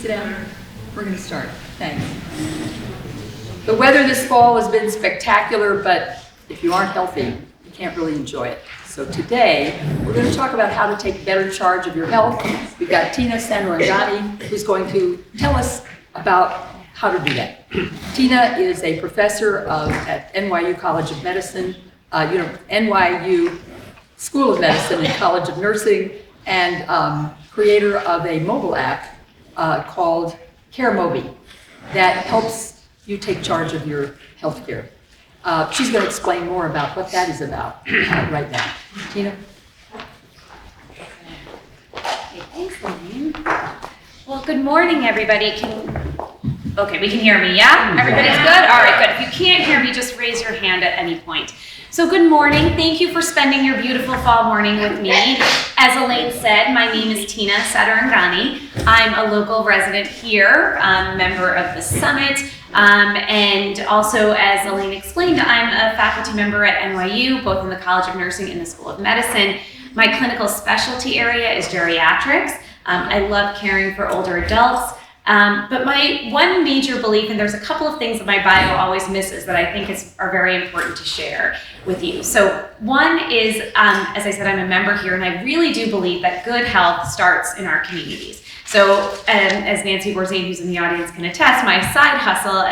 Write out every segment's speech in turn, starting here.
sit down? We're going to start. Thanks. The weather this fall has been spectacular, but if you aren't healthy, you can't really enjoy it. So today, we're going to talk about how to take better charge of your health. We've got Tina Sadarangani, who's going to tell us about how to do that. Tina is a professor at NYU College of Medicine, NYU School of Medicine and College of Nursing, and creator of a mobile app called CareMobi that helps you take charge of your health care. She's going to explain more about what that is about right now. Tina? Okay, thanks, Lorraine. Well, good morning, everybody. Okay, we can hear me, yeah? Everybody's good? All right, good. If you can't hear me, just raise your hand at any point. So good morning. Thank you for spending your beautiful fall morning with me. As Elaine said, my name is Tina Sadarangani. I'm a local resident here, member of the Summit, and also, as Elaine explained, I'm a faculty member at NYU, both in the College of Nursing and the School of Medicine. My clinical specialty area is geriatrics. I love caring for older adults. But my one major belief, and there's a couple of things that my bio always misses that I think are very important to share with you. So one is, as I said, I'm a member here, and I really do believe that good health starts in our communities. So as Nancy Borzane, who's in the audience, can attest, my side hustle,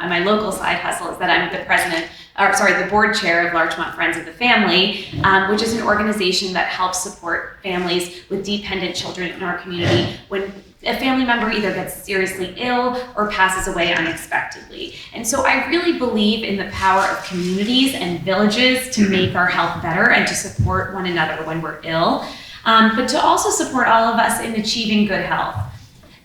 my local side hustle, is that I'm the board chair of Larchmont Friends of the Family, which is an organization that helps support families with dependent children in our community when a family member either gets seriously ill or passes away unexpectedly. And so I really believe in the power of communities and villages to make our health better and to support one another when we're ill, but to also support all of us in achieving good health.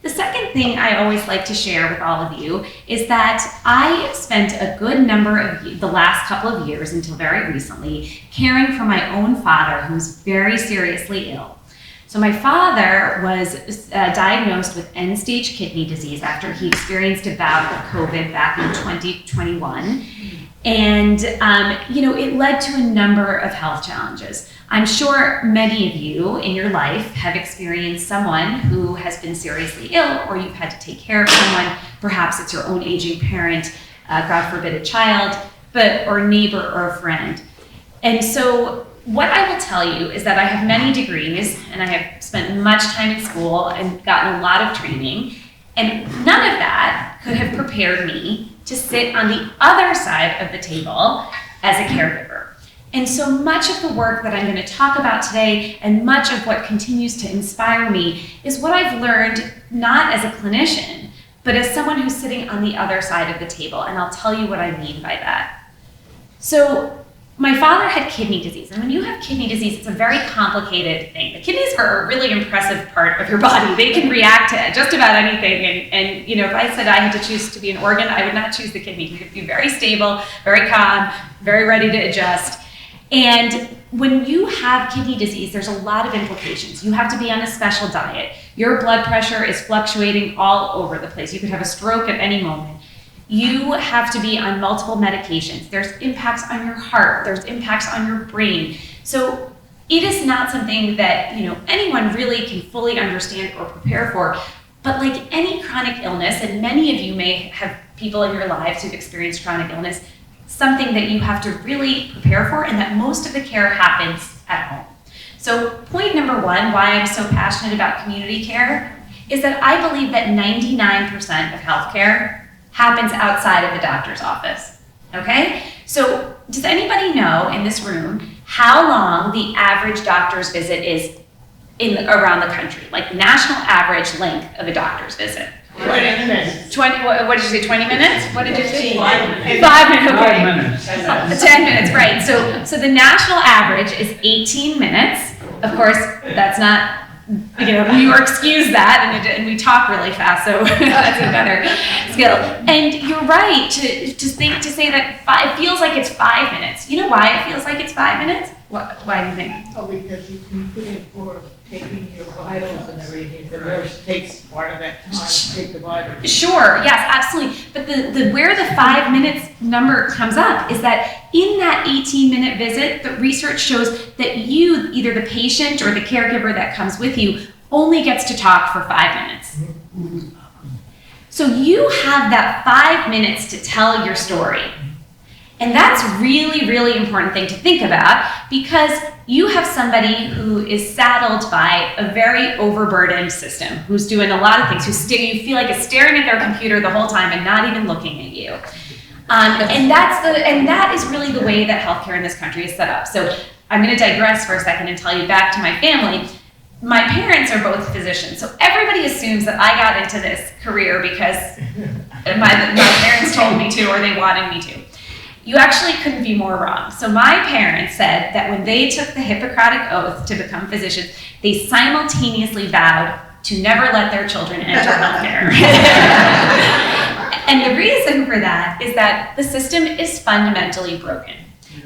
The second thing I always like to share with all of you is that I spent a good number of the last couple of years until very recently caring for my own father, who's very seriously ill. So my father was diagnosed with end-stage kidney disease after he experienced a bout of COVID back in 2021. And, it led to a number of health challenges. I'm sure many of you in your life have experienced someone who has been seriously ill, or you've had to take care of someone. Perhaps it's your own aging parent, God forbid a child, or a neighbor or a friend. And so what I will tell you is that I have many degrees, and I have spent much time in school and gotten a lot of training, and none of that could have prepared me to sit on the other side of the table as a caregiver. And so much of the work that I'm going to talk about today, and much of what continues to inspire me, is what I've learned not as a clinician, but as someone who's sitting on the other side of the table, and I'll tell you what I mean by that. So my father had kidney disease, and when you have kidney disease, it's a very complicated thing. The kidneys are a really impressive part of your body. They can react to just about anything, and if I said I had to choose to be an organ, I would not choose the kidney. You could be very stable, very calm, very ready to adjust. And when you have kidney disease, there's a lot of implications. You have to be on a special diet. Your blood pressure is fluctuating all over the place. You could have a stroke at any moment. You have to be on multiple medications. There's impacts on your heart. There's impacts on your brain. So it is not something that anyone really can fully understand or prepare for. But like any chronic illness, and many of you may have people in your lives who've experienced chronic illness, something that you have to really prepare for, and that most of the care happens at home. So point number one, why I'm so passionate about community care, is that I believe that 99% of healthcare happens outside of the doctor's office, okay? So does anybody know in this room how long the average doctor's visit is around the country? Like the national average length of a doctor's visit? 20 minutes. What did you say, 20 minutes? What did you say? 5 minutes. 5 minutes, okay. 5 minutes. 10 minutes, right. So the national average is 18 minutes. Of course, that's not, you excuse that, and we talk really fast, so that's a better skill. And you're right to say that it feels like it's 5 minutes. You know why it feels like it's 5 minutes? Why do you think? Oh, because you can put in for taking your vitals and everything. The nurse takes part of that time to take the vitals. Sure, yes, absolutely. But the where the 5 minutes number comes up is that in that 18-minute visit, the research shows that you, either the patient or the caregiver that comes with you, only gets to talk for 5 minutes. So you have that 5 minutes to tell your story. And that's really, really important thing to think about, because you have somebody who is saddled by a very overburdened system, who's doing a lot of things, you feel like is staring at their computer the whole time and not even looking at you. And that is really the way that healthcare in this country is set up. So I'm going to digress for a second and tell you back to my family. My parents are both physicians, so everybody assumes that I got into this career because my parents told me to or they wanted me to. You actually couldn't be more wrong. So my parents said that when they took the Hippocratic Oath to become physicians, they simultaneously vowed to never let their children enter healthcare. And the reason for that is that the system is fundamentally broken.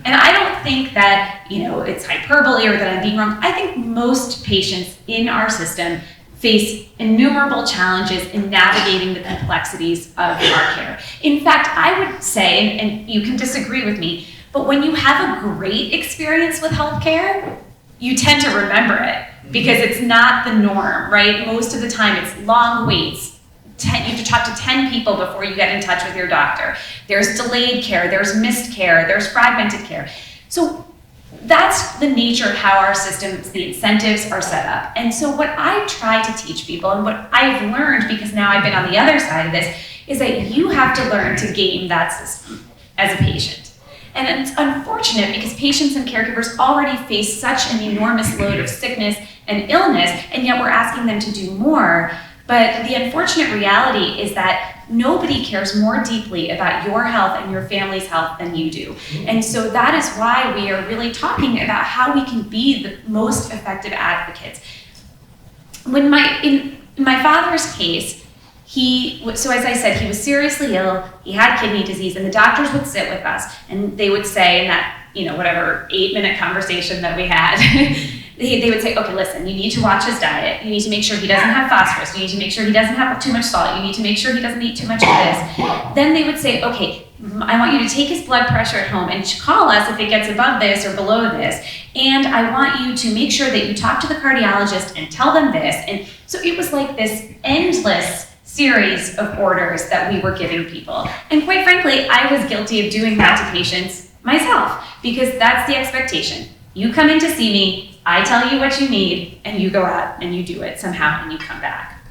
And I don't think that, it's hyperbole or that I'm being wrong. I think most patients in our system face innumerable challenges in navigating the complexities of our care. In fact, I would say, and you can disagree with me, but when you have a great experience with healthcare, you tend to remember it because it's not the norm, right? Most of the time it's long waits. You have to talk to 10 people before you get in touch with your doctor. There's delayed care, there's missed care, there's fragmented care. So that's the nature of how our systems, the incentives are set up. And so what I try to teach people, and what I've learned, because now I've been on the other side of this, is that you have to learn to game that system as a patient. And it's unfortunate because patients and caregivers already face such an enormous load of sickness and illness, and yet we're asking them to do more. But the unfortunate reality is that nobody cares more deeply about your health and your family's health than you do. And so that is why we are really talking about how we can be the most effective advocates. In my father's case, so as I said, he was seriously ill, he had kidney disease, and the doctors would sit with us and they would say in that, whatever 8-minute conversation that we had, they would say, okay, listen, you need to watch his diet. You need to make sure he doesn't have phosphorus. You need to make sure he doesn't have too much salt. You need to make sure he doesn't eat too much of this. Then they would say, okay, I want you to take his blood pressure at home and call us if it gets above this or below this. And I want you to make sure that you talk to the cardiologist and tell them this. And so it was like this endless series of orders that we were giving people. And quite frankly, I was guilty of doing that to patients myself, because that's the expectation. You come in to see me, I tell you what you need, and you go out and you do it somehow and you come back.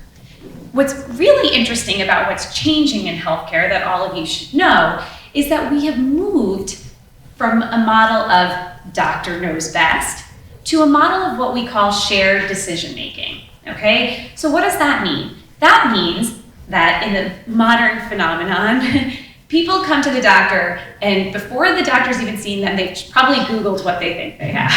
What's really interesting about what's changing in healthcare that all of you should know is that we have moved from a model of doctor knows best to a model of what we call shared decision making, okay? So what does that mean? That means that in the modern phenomenon, people come to the doctor, and before the doctor's even seen them, they've probably Googled what they think they have.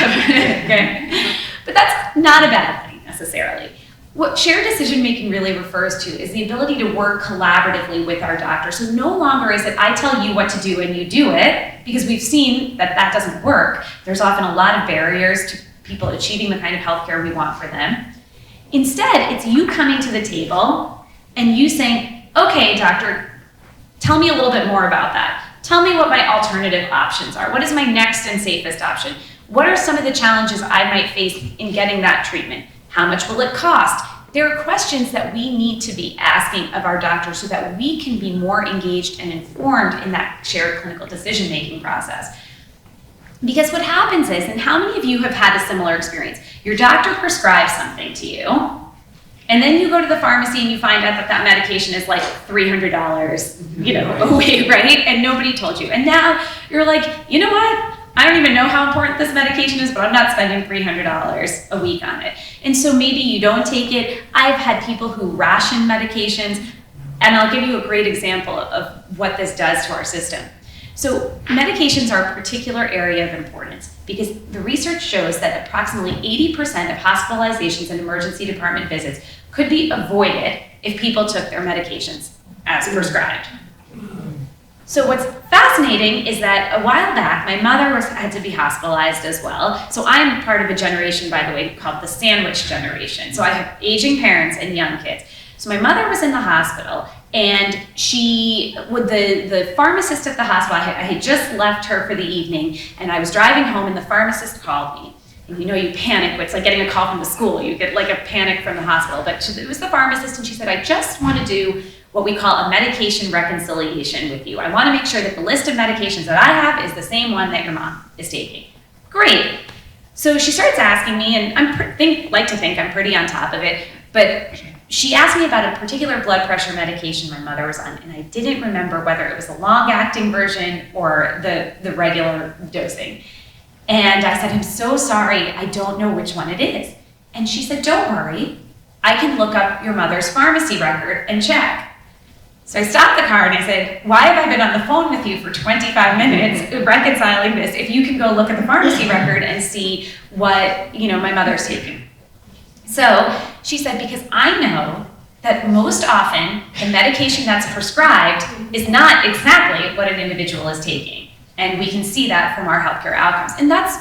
Okay? But that's not a bad thing necessarily. What shared decision making really refers to is the ability to work collaboratively with our doctor. So no longer is it I tell you what to do and you do it, because we've seen that that doesn't work. There's often a lot of barriers to people achieving the kind of healthcare we want for them. Instead, it's you coming to the table and you saying, okay, doctor, tell me a little bit more about that. Tell me what my alternative options are. What is my next and safest option? What are some of the challenges I might face in getting that treatment? How much will it cost? There are questions that we need to be asking of our doctors so that we can be more engaged and informed in that shared clinical decision-making process. Because what happens is, and how many of you have had a similar experience? Your doctor prescribes something to you, and then you go to the pharmacy and you find out that that medication is like $300, away, right? And nobody told you. And now you're like, you know what? I don't even know how important this medication is, but I'm not spending $300 a week on it. And so maybe you don't take it. I've had people who ration medications, and I'll give you a great example of what this does to our system. So medications are a particular area of importance because the research shows that approximately 80% of hospitalizations and emergency department visits could be avoided if people took their medications as prescribed. So what's fascinating is that a while back, my mother had to be hospitalized as well. So I'm part of a generation, by the way, called the sandwich generation. So I have aging parents and young kids. So my mother was in the hospital, and the pharmacist at the hospital, I had just left her for the evening, and I was driving home, and the pharmacist called me. you panic. It's like getting a call from the school. You get like a panic from the hospital. But it was the pharmacist, and she said, I just want to do what we call a medication reconciliation with you. I want to make sure that the list of medications that I have is the same one that your mom is taking. Great. So she starts asking me, and I like to think I'm pretty on top of it, but she asked me about a particular blood pressure medication my mother was on, and I didn't remember whether it was the long-acting version or the regular dosing. And I said, I'm so sorry, I don't know which one it is. And she said, don't worry, I can look up your mother's pharmacy record and check. So I stopped the car and I said, why have I been on the phone with you for 25 minutes reconciling this if you can go look at the pharmacy record and see what my mother's taking? So she said, because I know that most often the medication that's prescribed is not exactly what an individual is taking. And we can see that from our healthcare outcomes. And that's,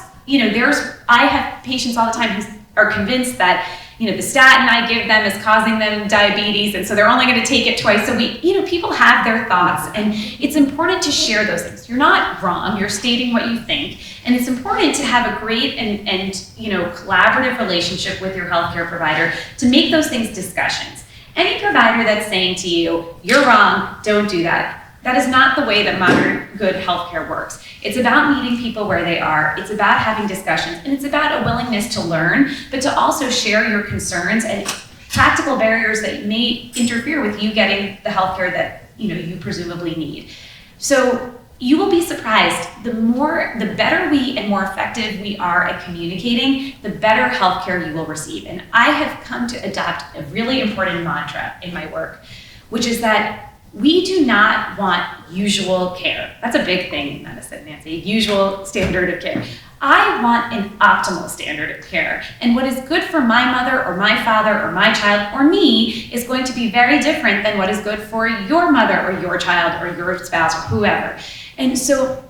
I have patients all the time who are convinced that, the statin I give them is causing them diabetes, and so they're only going to take it twice a week. People have their thoughts, and it's important to share those things. You're not wrong, you're stating what you think, and it's important to have a great and collaborative relationship with your healthcare provider to make those things discussions. Any provider that's saying to you, you're wrong, don't do that, that is not the way that modern good healthcare works. It's about meeting people where they are. It's about having discussions, and it's about a willingness to learn, but to also share your concerns and practical barriers that may interfere with you getting the healthcare that you presumably need. So you will be surprised. The better we and more effective we are at communicating, the better healthcare you will receive. And I have come to adopt a really important mantra in my work, which is that we do not want usual care. That's a big thing in medicine, Nancy, usual standard of care. I want an optimal standard of care. And what is good for my mother or my father or my child or me is going to be very different than what is good for your mother or your child or your spouse or whoever. And so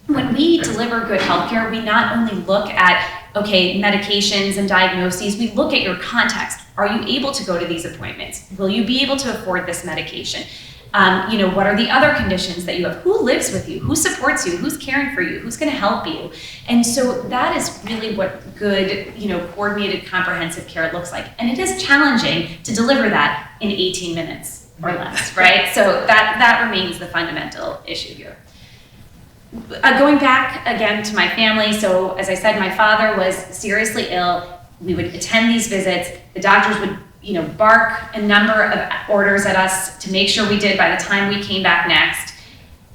when we deliver good healthcare, we not only look at, medications and diagnoses, we look at your context. Are you able to go to these appointments? Will you be able to afford this medication? What are the other conditions that you have? Who lives with you? Who supports you? Who's caring for you? Who's going to help you? And so that is really what good, coordinated, comprehensive care looks like. And it is challenging to deliver that in 18 minutes or less, right? So that remains the fundamental issue here. Going back again to my family, so as I said, my father was seriously ill. We would attend these visits. The doctors would bark a number of orders at us to make sure we did by the time we came back next.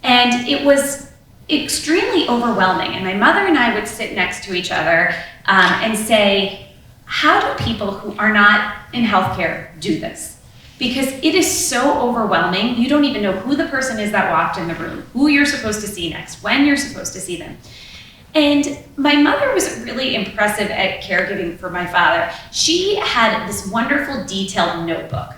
And it was extremely overwhelming. And my mother and I would sit next to each other and say, how do people who are not in healthcare do this? Because it is so overwhelming. You don't even know who the person is that walked in the room, who you're supposed to see next, when you're supposed to see them. And my mother was really impressive at caregiving for my father. She had this wonderful detailed notebook.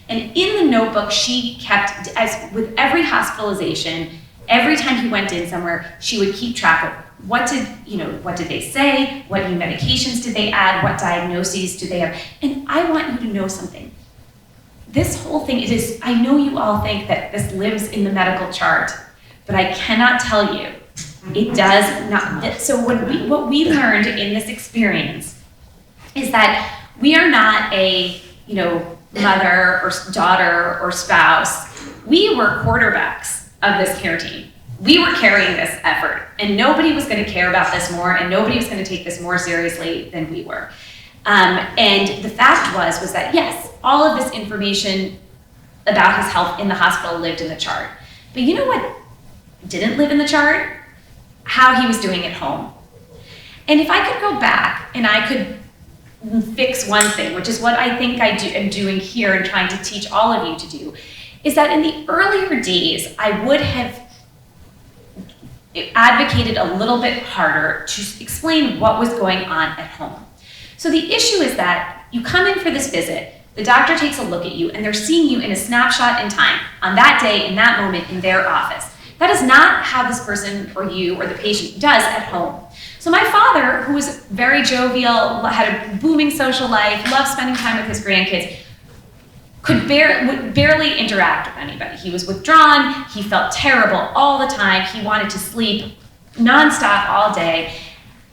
And in the notebook, she kept, as with every hospitalization, every time he went in somewhere, she would keep track of what did they say, what new medications did they add, what diagnoses do they have. And I want you to know something. This whole thing, I know you all think that this lives in the medical chart, but I cannot tell you it does not. So what we learned in this experience is that we are not a mother or daughter or spouse. We were quarterbacks of this care team. We were carrying this effort, and nobody was going to care about this more, and nobody was going to take this more seriously than we were. And the fact was that yes, all of this information about his health in the hospital lived in the chart. But you know what didn't live in the chart? How he was doing at home. And if I could go back and I could fix one thing, which is what I think am doing here and trying to teach all of you to do, is that in the earlier days, I would have advocated a little bit harder to explain what was going on at home. So the issue is that you come in for this visit, the doctor takes a look at you, and they're seeing you in a snapshot in time, on that day, in that moment, in their office. That is not how this person or you or the patient does at home. So my father, who was very jovial, had a booming social life, loved spending time with his grandkids, would barely interact with anybody. He was withdrawn, he felt terrible all the time, he wanted to sleep nonstop all day.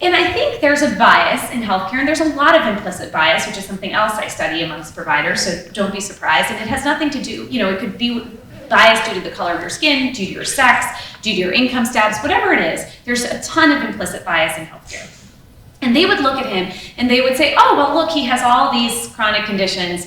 And I think there's a bias in healthcare, and there's a lot of implicit bias, which is something else I study amongst providers, so don't be surprised. And it has nothing to do, it could be bias due to the color of your skin, due to your sex, due to your income status, whatever it is. There's a ton of implicit bias in healthcare. And they would look at him and they would say, oh, well, look, he has all these chronic conditions.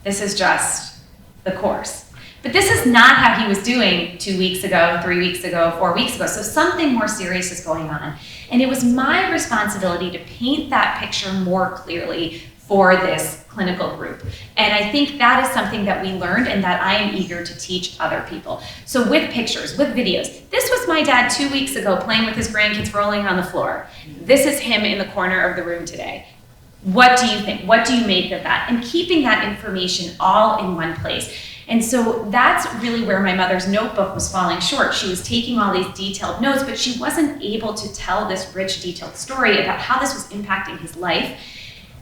This is just the course. But this is not how he was doing 2 weeks ago, 3 weeks ago, 4 weeks ago. So something more serious is going on. And it was my responsibility to paint that picture more clearly for this clinical group. And I think that is something that we learned and that I am eager to teach other people. So with pictures, with videos. This was my dad 2 weeks ago playing with his grandkids rolling on the floor. This is him in the corner of the room today. What do you think? What do you make of that? And keeping that information all in one place. And so that's really where my mother's notebook was falling short. She was taking all these detailed notes, but she wasn't able to tell this rich, detailed story about how this was impacting his life.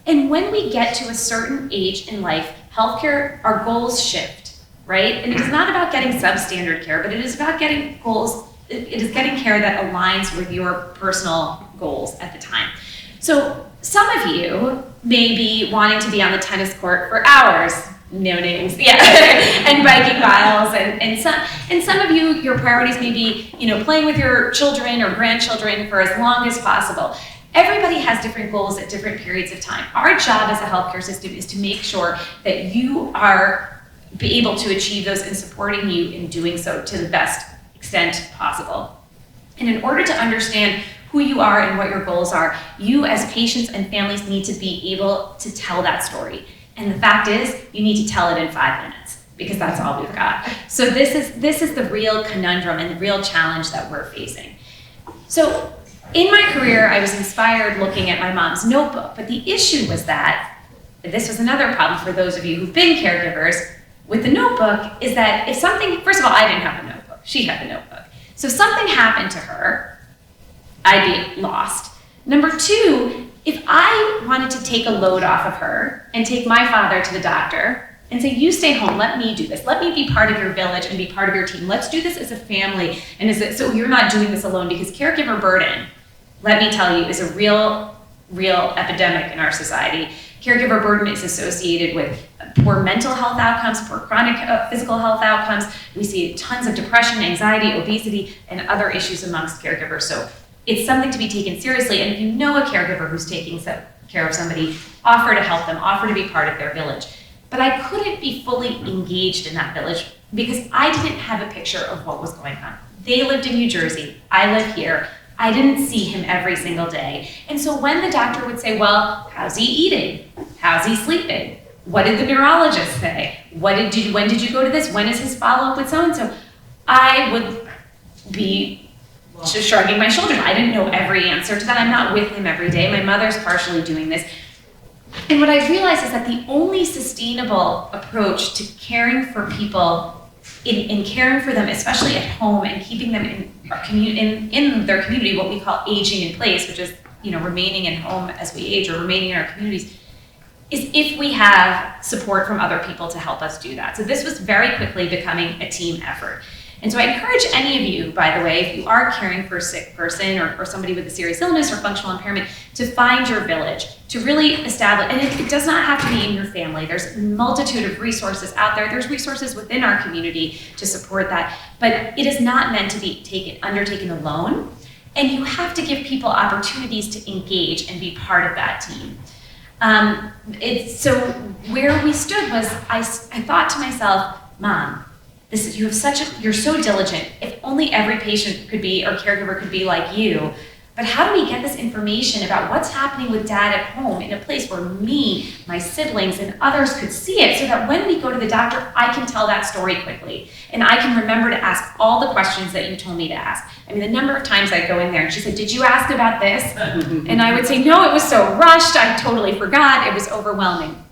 And when we get to a certain age in life, healthcare, our goals shift, right? And it is not about getting substandard care, but it is about getting goals. It is getting care that aligns with your personal goals at the time. So some of you may be wanting to be on the tennis court for hours, no names, yeah, and biking miles, and some of you, your priorities may be, playing with your children or grandchildren for as long as possible. Everybody has different goals at different periods of time. Our job as a healthcare system is to make sure that you are able to achieve those and supporting you in doing so to the best extent possible. And in order to understand who you are and what your goals are, you as patients and families need to be able to tell that story. And the fact is, you need to tell it in 5 minutes because that's all we've got. So this is the real conundrum and the real challenge that we're facing. So in my career, I was inspired looking at my mom's notebook, but the issue was that, this was another problem for those of you who've been caregivers with the notebook, is that if something, first of all, I didn't have a notebook, she had the notebook. So if something happened to her, I'd be lost. Number two, if I wanted to take a load off of her and take my father to the doctor and say, you stay home, let me do this. Let me be part of your village and be part of your team. Let's do this as a family. And so you're not doing this alone, because caregiver burden, let me tell you, is a real epidemic in our society. Caregiver burden is associated with poor mental health outcomes, poor chronic physical health outcomes. We see tons of depression, anxiety, obesity, and other issues amongst caregivers. So it's something to be taken seriously. And if you know a caregiver who's taking care of somebody, offer to help them, offer to be part of their village. But I couldn't be fully engaged in that village because I didn't have a picture of what was going on. They lived in New Jersey, I live here. I didn't see him every single day. And so when the doctor would say, well, how's he eating? How's he sleeping? What did the neurologist say? When did you go to this? When is his follow-up with so-and-so? I would be just shrugging my shoulders. I didn't know every answer to that. I'm not with him every day. My mother's partially doing this. And what I realized is that the only sustainable approach to caring for people, in caring for them, especially at home, and keeping them in their community, what we call aging in place, which is remaining in home as we age or remaining in our communities, is if we have support from other people to help us do that. So this was very quickly becoming a team effort. And so I encourage any of you, by the way, if you are caring for a sick person or somebody with a serious illness or functional impairment, to find your village, to really establish, and it does not have to be in your family. There's a multitude of resources out there. There's resources within our community to support that, but it is not meant to be undertaken alone. And you have to give people opportunities to engage and be part of that team. So where we stood was, I thought to myself, Mom, you're so diligent. If only every patient could be, or caregiver could be like you. But how do we get this information about what's happening with Dad at home in a place where me, my siblings, and others could see it, so that when we go to the doctor, I can tell that story quickly. And I can remember to ask all the questions that you told me to ask. I mean, the number of times I'd go in there and she said, did you ask about this? And I would say, no, it was so rushed. I totally forgot. It was overwhelming.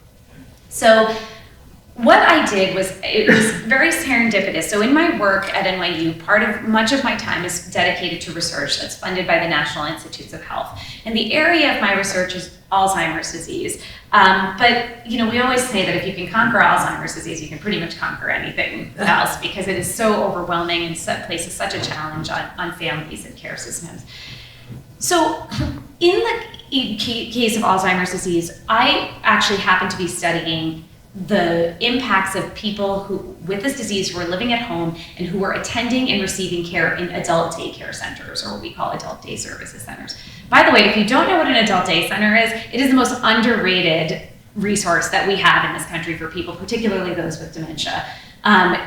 So what I did was, it was very serendipitous. So in my work at NYU, much of my time is dedicated to research that's funded by the National Institutes of Health. And the area of my research is Alzheimer's disease. But we always say that if you can conquer Alzheimer's disease, you can pretty much conquer anything else, because it is so overwhelming and places such a challenge on families and care systems. So in the case of Alzheimer's disease, I actually happen to be studying the impacts of people who, with this disease, who are living at home and who are attending and receiving care in adult daycare centers, or what we call adult day services centers. By the way, if you don't know what an adult day center is, it is the most underrated resource that we have in this country for people, particularly those with dementia.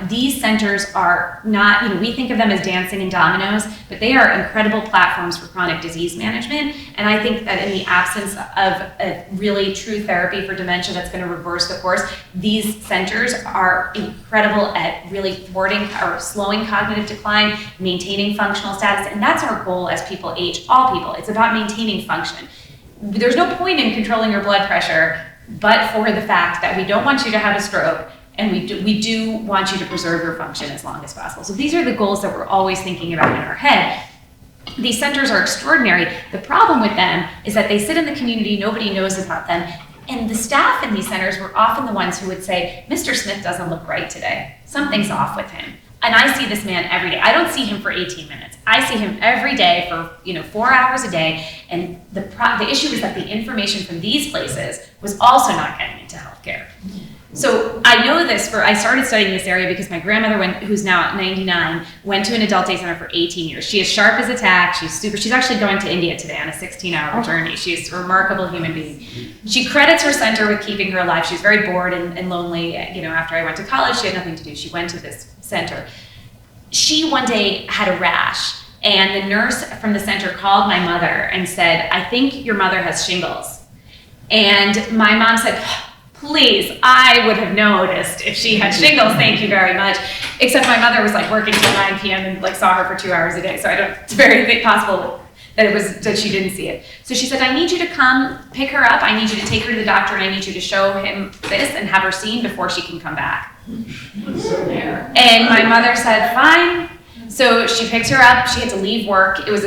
These centers are not, we think of them as dancing and dominoes, but they are incredible platforms for chronic disease management. And I think that in the absence of a really true therapy for dementia that's going to reverse the course, these centers are incredible at really thwarting or slowing cognitive decline, maintaining functional status. And that's our goal as people age, all people. It's about maintaining function. There's no point in controlling your blood pressure, but for the fact that we don't want you to have a stroke, and we do want you to preserve your function as long as possible. So these are the goals that we're always thinking about in our head. These centers are extraordinary. The problem with them is that they sit in the community, nobody knows about them, and the staff in these centers were often the ones who would say, Mr. Smith doesn't look right today. Something's off with him. And I see this man every day. I don't see him for 18 minutes. I see him every day for 4 hours a day. And the issue is that the information from these places was also not getting into healthcare. So I know this I started studying this area because my grandmother, who's now at 99, went to an adult day center for 18 years. She is sharp as a tack. She's actually going to India today on a 16-hour journey. She's a remarkable human being. She credits her center with keeping her alive. She was very bored and lonely. After I went to college, she had nothing to do. She went to this center. She one day had a rash, and the nurse from the center called my mother and said, I think your mother has shingles. And my mom said, please, I would have noticed if she had shingles, thank you very much. Except my mother was working till 9 p.m. and saw her for 2 hours a day. So it's very possible that she didn't see it. So she said, I need you to come pick her up. I need you to take her to the doctor, and I need you to show him this and have her seen before she can come back. And my mother said, fine. So she picked her up. She had to leave work. It was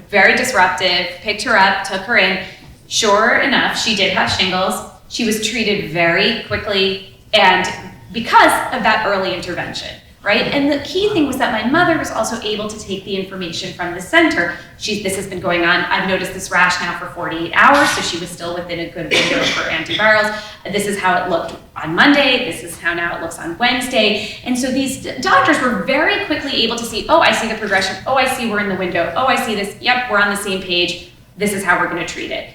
very disruptive. Picked her up, took her in. Sure enough, she did have shingles. She was treated very quickly, and because of that early intervention, right? And the key thing was that my mother was also able to take the information from the center. This has been going on. I've noticed this rash now for 48 hours, so she was still within a good window for antivirals. This is how it looked on Monday. This is how now it looks on Wednesday. And so these doctors were very quickly able to see, oh, I see the progression. Oh, I see we're in the window. Oh, I see this. Yep, we're on the same page. This is how we're going to treat it.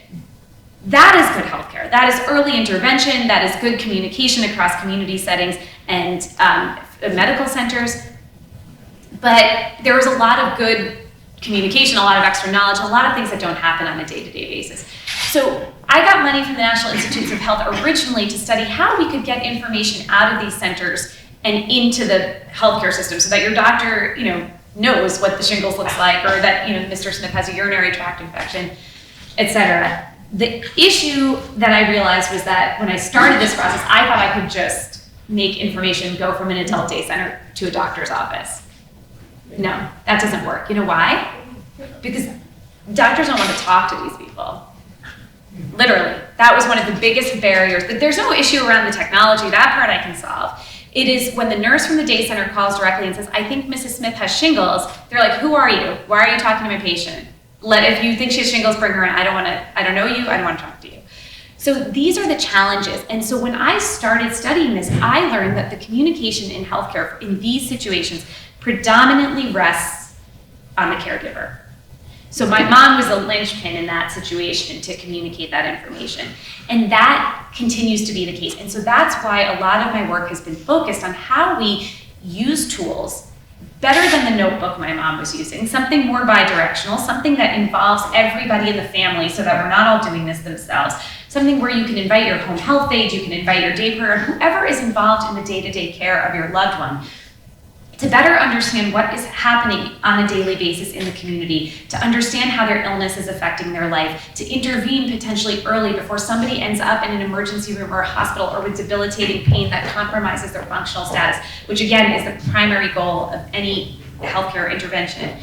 That is good healthcare. That is early intervention. That is good communication across community settings and medical centers. But there was a lot of good communication, a lot of extra knowledge, a lot of things that don't happen on a day-to-day basis. So I got money from the National Institutes of Health originally to study how we could get information out of these centers and into the healthcare system so that your doctor, knows what the shingles looks like, or that, Mr. Smith has a urinary tract infection, etc. The issue that I realized was that when I started this process, I thought I could just make information go from an adult day center to a doctor's office. No, that doesn't work. You know why? Because doctors don't want to talk to these people. Literally, that was one of the biggest barriers. There's no issue around the technology. That part I can solve. It is when the nurse from the day center calls directly and says, I think Mrs. Smith has shingles. They're like, who are you? Why are you talking to my patient? If you think she has shingles, bring her in. I don't know you. I don't want to talk to you. So these are the challenges. And so when I started studying this, I learned that the communication in healthcare in these situations predominantly rests on the caregiver. So my mom was a linchpin in that situation to communicate that information. And that continues to be the case. And so that's why a lot of my work has been focused on how we use tools better than the notebook my mom was using, something more bi-directional, something that involves everybody in the family so that we're not all doing this themselves, something where you can invite your home health aide, you can invite your day provider, whoever is involved in the day-to-day care of your loved one, to better understand what is happening on a daily basis in the community, to understand how their illness is affecting their life, to intervene potentially early before somebody ends up in an emergency room or a hospital or with debilitating pain that compromises their functional status, which again is the primary goal of any healthcare intervention.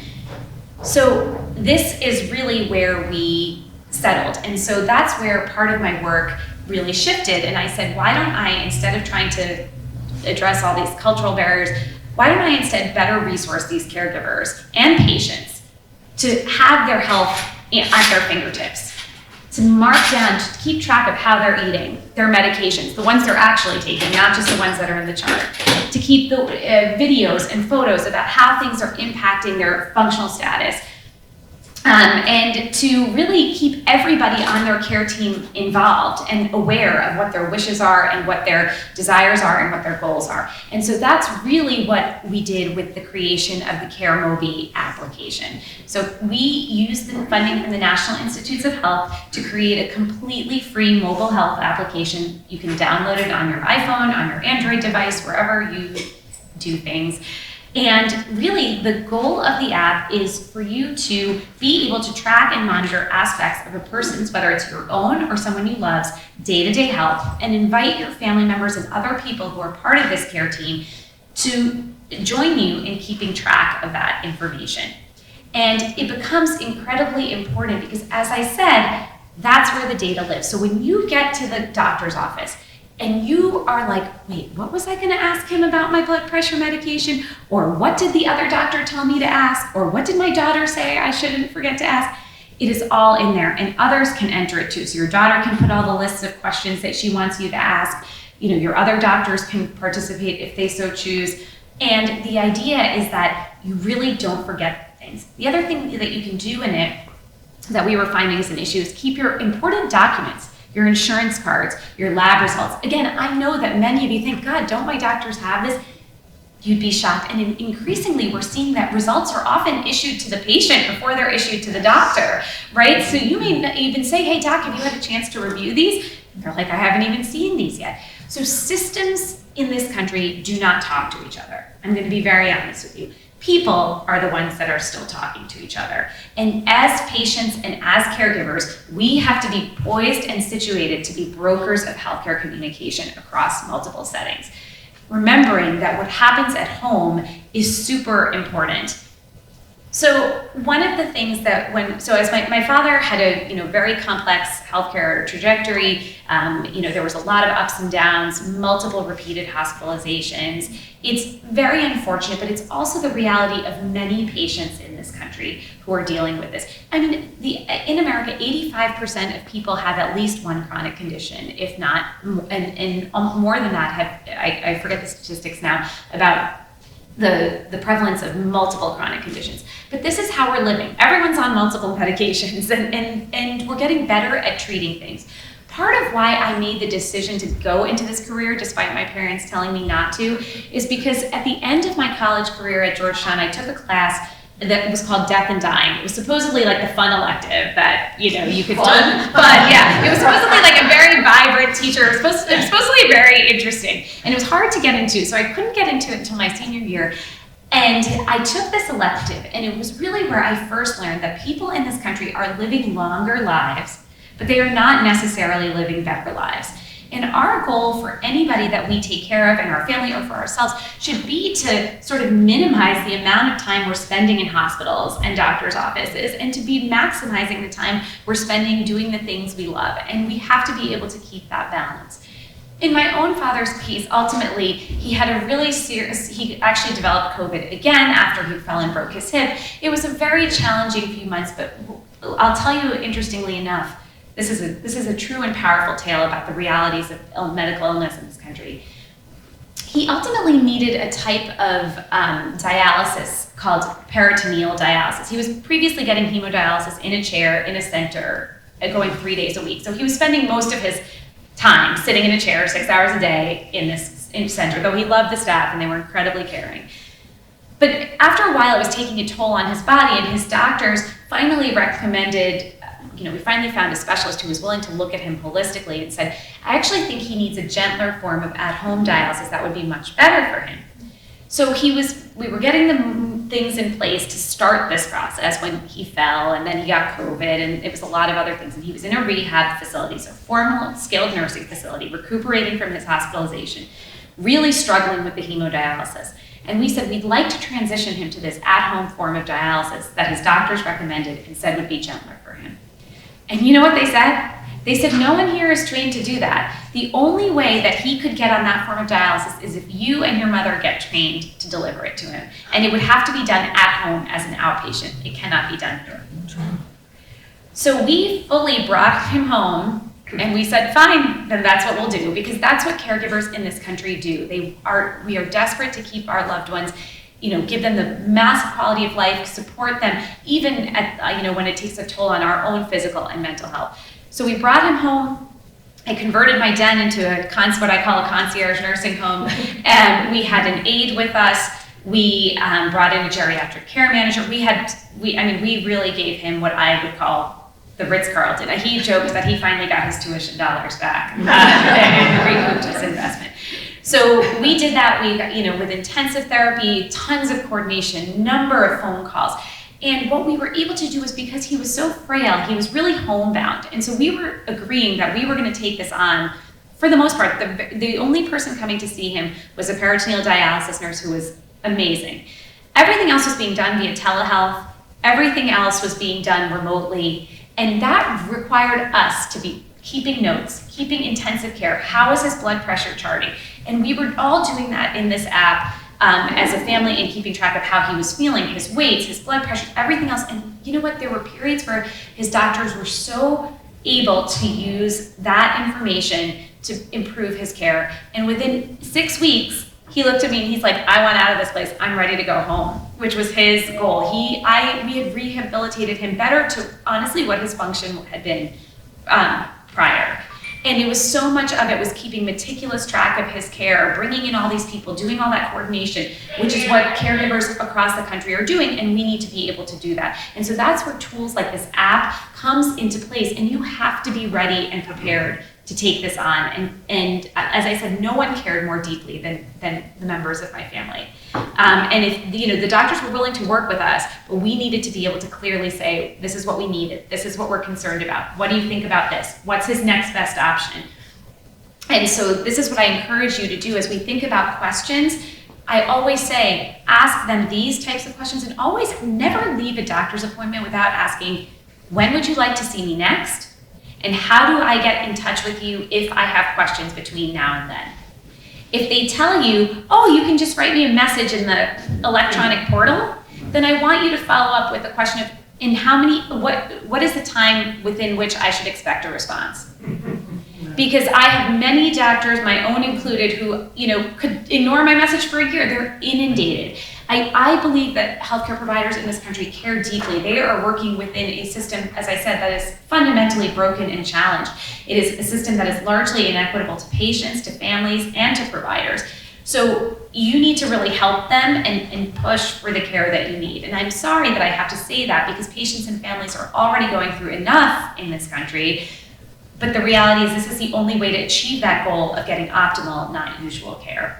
So this is really where we settled. And so that's where part of my work really shifted. And I said, why don't I, instead of trying to address all these cultural barriers, why don't I instead better resource these caregivers and patients to have their health at their fingertips to mark down, to keep track of how they're eating, their medications, the ones they're actually taking, not just the ones that are in the chart, to keep the videos and photos about how things are impacting their functional status, and to really keep everybody on their care team involved and aware of what their wishes are and what their desires are and what their goals are. And so that's really what we did with the creation of the CareMobi application. So we used the funding from the National Institutes of Health to create a completely free mobile health application. You can download it on your iPhone, on your Android device, wherever you do things. And really, the goal of the app is for you to be able to track and monitor aspects of a person's, whether it's your own or someone you love's, day-to-day health, and invite your family members and other people who are part of this care team to join you in keeping track of that information. And it becomes incredibly important because, as I said, that's where the data lives. So when you get to the doctor's office, and you are like, wait, what was I gonna ask him about my blood pressure medication? Or what did the other doctor tell me to ask? Or what did my daughter say I shouldn't forget to ask? It is all in there, and others can enter it too. So your daughter can put all the lists of questions that she wants you to ask. You know, your other doctors can participate if they so choose. And the idea is that you really don't forget things. The other thing that you can do in it that we were finding as an issue is keep your important documents, your insurance cards, your lab results. Again, I know that many of you think, God, don't my doctors have this? You'd be shocked. And increasingly, we're seeing that results are often issued to the patient before they're issued to the doctor, right? So you may even say, hey, doc, have you had a chance to review these? And they're like, I haven't even seen these yet. So systems in this country do not talk to each other. I'm gonna be very honest with you. People are the ones that are still talking to each other. And as patients and as caregivers, we have to be poised and situated to be brokers of healthcare communication across multiple settings. Remembering that what happens at home is super important. So one of the things that as my father had a very complex healthcare trajectory, there was a lot of ups and downs, multiple repeated hospitalizations. It's very unfortunate, but it's also the reality of many patients in this country who are dealing with this. I mean, in America, 85% of people have at least one chronic condition, if not, and more than that have, I forget the statistics now, about the prevalence of multiple chronic conditions. But this is how we're living. Everyone's on multiple medications, and we're getting better at treating things. Part of why I made the decision to go into this career, despite my parents telling me not to, is because at the end of my college career at Georgetown, I took a class that was called Death and Dying. It was supposedly like the fun elective that, you could do. But yeah, it was supposedly like a very vibrant teacher. It was supposedly very interesting. And it was hard to get into, so I couldn't get into it until my senior year. And I took this elective, and it was really where I first learned that people in this country are living longer lives, but they are not necessarily living better lives. And our goal for anybody that we take care of in our family or for ourselves should be to sort of minimize the amount of time we're spending in hospitals and doctors' offices, and to be maximizing the time we're spending doing the things we love. And we have to be able to keep that balance. In my own father's case, ultimately, he had a really he actually developed COVID again after he fell and broke his hip. It was a very challenging few months, but I'll tell you, interestingly enough, this is a true and powerful tale about the realities of medical illness in this country. He ultimately needed a type of dialysis called peritoneal dialysis. He was previously getting hemodialysis in a chair in a center, going 3 days a week. So he was spending most of his time sitting in a chair 6 hours a day in this center, though he loved the staff and they were incredibly caring. But after a while, it was taking a toll on his body, and his doctors finally recommended, we finally found a specialist who was willing to look at him holistically and said, I actually think he needs a gentler form of at-home dialysis that would be much better for him. So we were getting the things in place to start this process when he fell, and then he got COVID, and it was a lot of other things. And he was in a rehab facility, so formal skilled nursing facility, recuperating from his hospitalization, really struggling with the hemodialysis. And we said we'd like to transition him to this at-home form of dialysis that his doctors recommended and said would be gentler for him. And you know what they said? They said, no one here is trained to do that. The only way that he could get on that form of dialysis is if you and your mother get trained to deliver it to him. And it would have to be done at home as an outpatient. It cannot be done here. So we fully brought him home, and we said, fine, then that's what we'll do, because that's what caregivers in this country do. We are desperate to keep our loved ones, give them the massive quality of life, support them, even at, when it takes a toll on our own physical and mental health. So we brought him home. I converted my den into what I call a concierge nursing home, and we had an aide with us. We brought in a geriatric care manager. We really gave him what I would call the Ritz-Carlton. He jokes that he finally got his tuition dollars back and recouped his investment. So we did that. With intensive therapy, tons of coordination, number of phone calls. And what we were able to do was, because he was so frail, he was really homebound. And so we were agreeing that we were going to take this on. For the most part, the only person coming to see him was a peritoneal dialysis nurse who was amazing. Everything else was being done via telehealth. Everything else was being done remotely. And that required us to be keeping notes, keeping intensive care. How is his blood pressure charting? And we were all doing that in this app as a family, and keeping track of how he was feeling, his weights, his blood pressure, everything else. And you know what? There were periods where his doctors were so able to use that information to improve his care. And within 6 weeks, he looked at me and he's like, I want out of this place. I'm ready to go home, which was his goal. We had rehabilitated him better to honestly what his function had been prior. And it was so much of it was keeping meticulous track of his care, bringing in all these people, doing all that coordination, which is what caregivers across the country are doing, and we need to be able to do that. And so that's where tools like this app comes into place, and you have to be ready and prepared to take this on. And as I said, no one cared more deeply than the members of my family. And if the doctors were willing to work with us, but we needed to be able to clearly say, this is what we needed, this is what we're concerned about, what do you think about this, what's his next best option? And so this is what I encourage you to do as we think about questions. I always say, ask them these types of questions, and always never leave a doctor's appointment without asking, when would you like to see me next? And how do I get in touch with you if I have questions between now and then? If they tell you, oh, you can just write me a message in the electronic portal, then I want you to follow up with a question of, what is the time within which I should expect a response? Because I have many doctors, my own included, who could ignore my message for a year. They're inundated. I believe that healthcare providers in this country care deeply. They are working within a system, as I said, that is fundamentally broken and challenged. It is a system that is largely inequitable to patients, to families, and to providers. So you need to really help them and push for the care that you need. And I'm sorry that I have to say that, because patients and families are already going through enough in this country. But the reality is, this is the only way to achieve that goal of getting optimal, not usual care.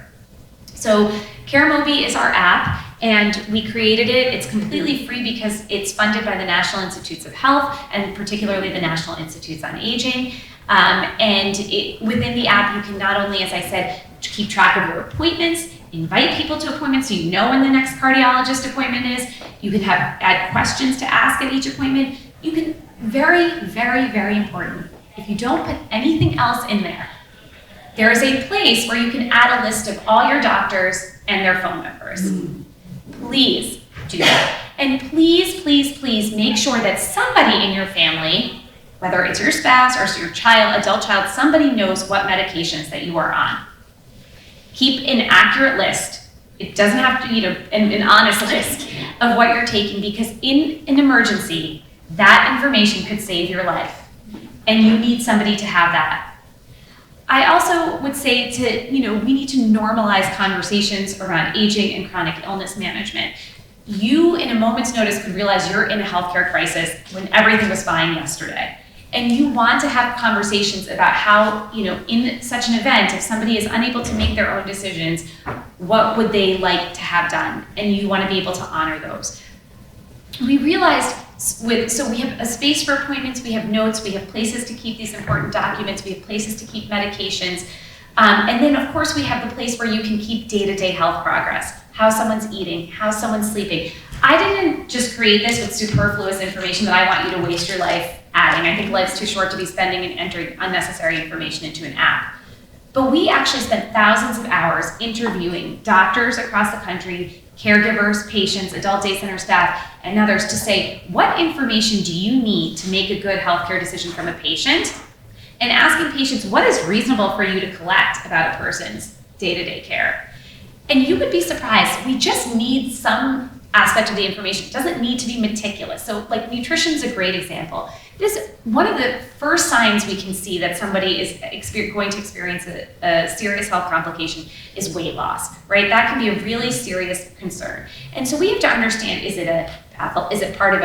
So CareMobi is our app, and we created it. It's completely free because it's funded by the National Institutes of Health, and particularly the National Institutes on Aging. Within the app, you can not only, as I said, keep track of your appointments, invite people to appointments so you know when the next cardiologist appointment is. You can add questions to ask at each appointment. You can, very, very, very important, if you don't put anything else in there is a place where you can add a list of all your doctors and their phone numbers. Please do that. And please, please, please make sure that somebody in your family, whether it's your spouse or your adult child, somebody knows what medications that you are on. Keep an accurate list. It doesn't have to be an honest list of what you're taking, because in an emergency, that information could save your life. And you need somebody to have that. I also would say we need to normalize conversations around aging and chronic illness management. You, in a moment's notice, could realize you're in a healthcare crisis when everything was fine yesterday. And you want to have conversations about how, in such an event, if somebody is unable to make their own decisions, what would they like to have done? And you want to be able to honor those. We realized we have a space for appointments, we have notes, we have places to keep these important documents, we have places to keep medications. And then, of course, we have the place where you can keep day-to-day health progress, how someone's eating, how someone's sleeping. I didn't just create this with superfluous information that I want you to waste your life adding. I think life's too short to be spending and entering unnecessary information into an app. But we actually spent thousands of hours interviewing doctors across the country, caregivers, patients, adult day center staff, and others to say, what information do you need to make a good healthcare decision from a patient? And asking patients, what is reasonable for you to collect about a person's day-to-day care? And you would be surprised, we just need some aspect of the information. It doesn't need to be meticulous. So like nutrition is a great example. This is one of the first signs we can see that somebody is going to experience a serious health complication is weight loss, right? That can be a really serious concern. And so we have to understand, is it part of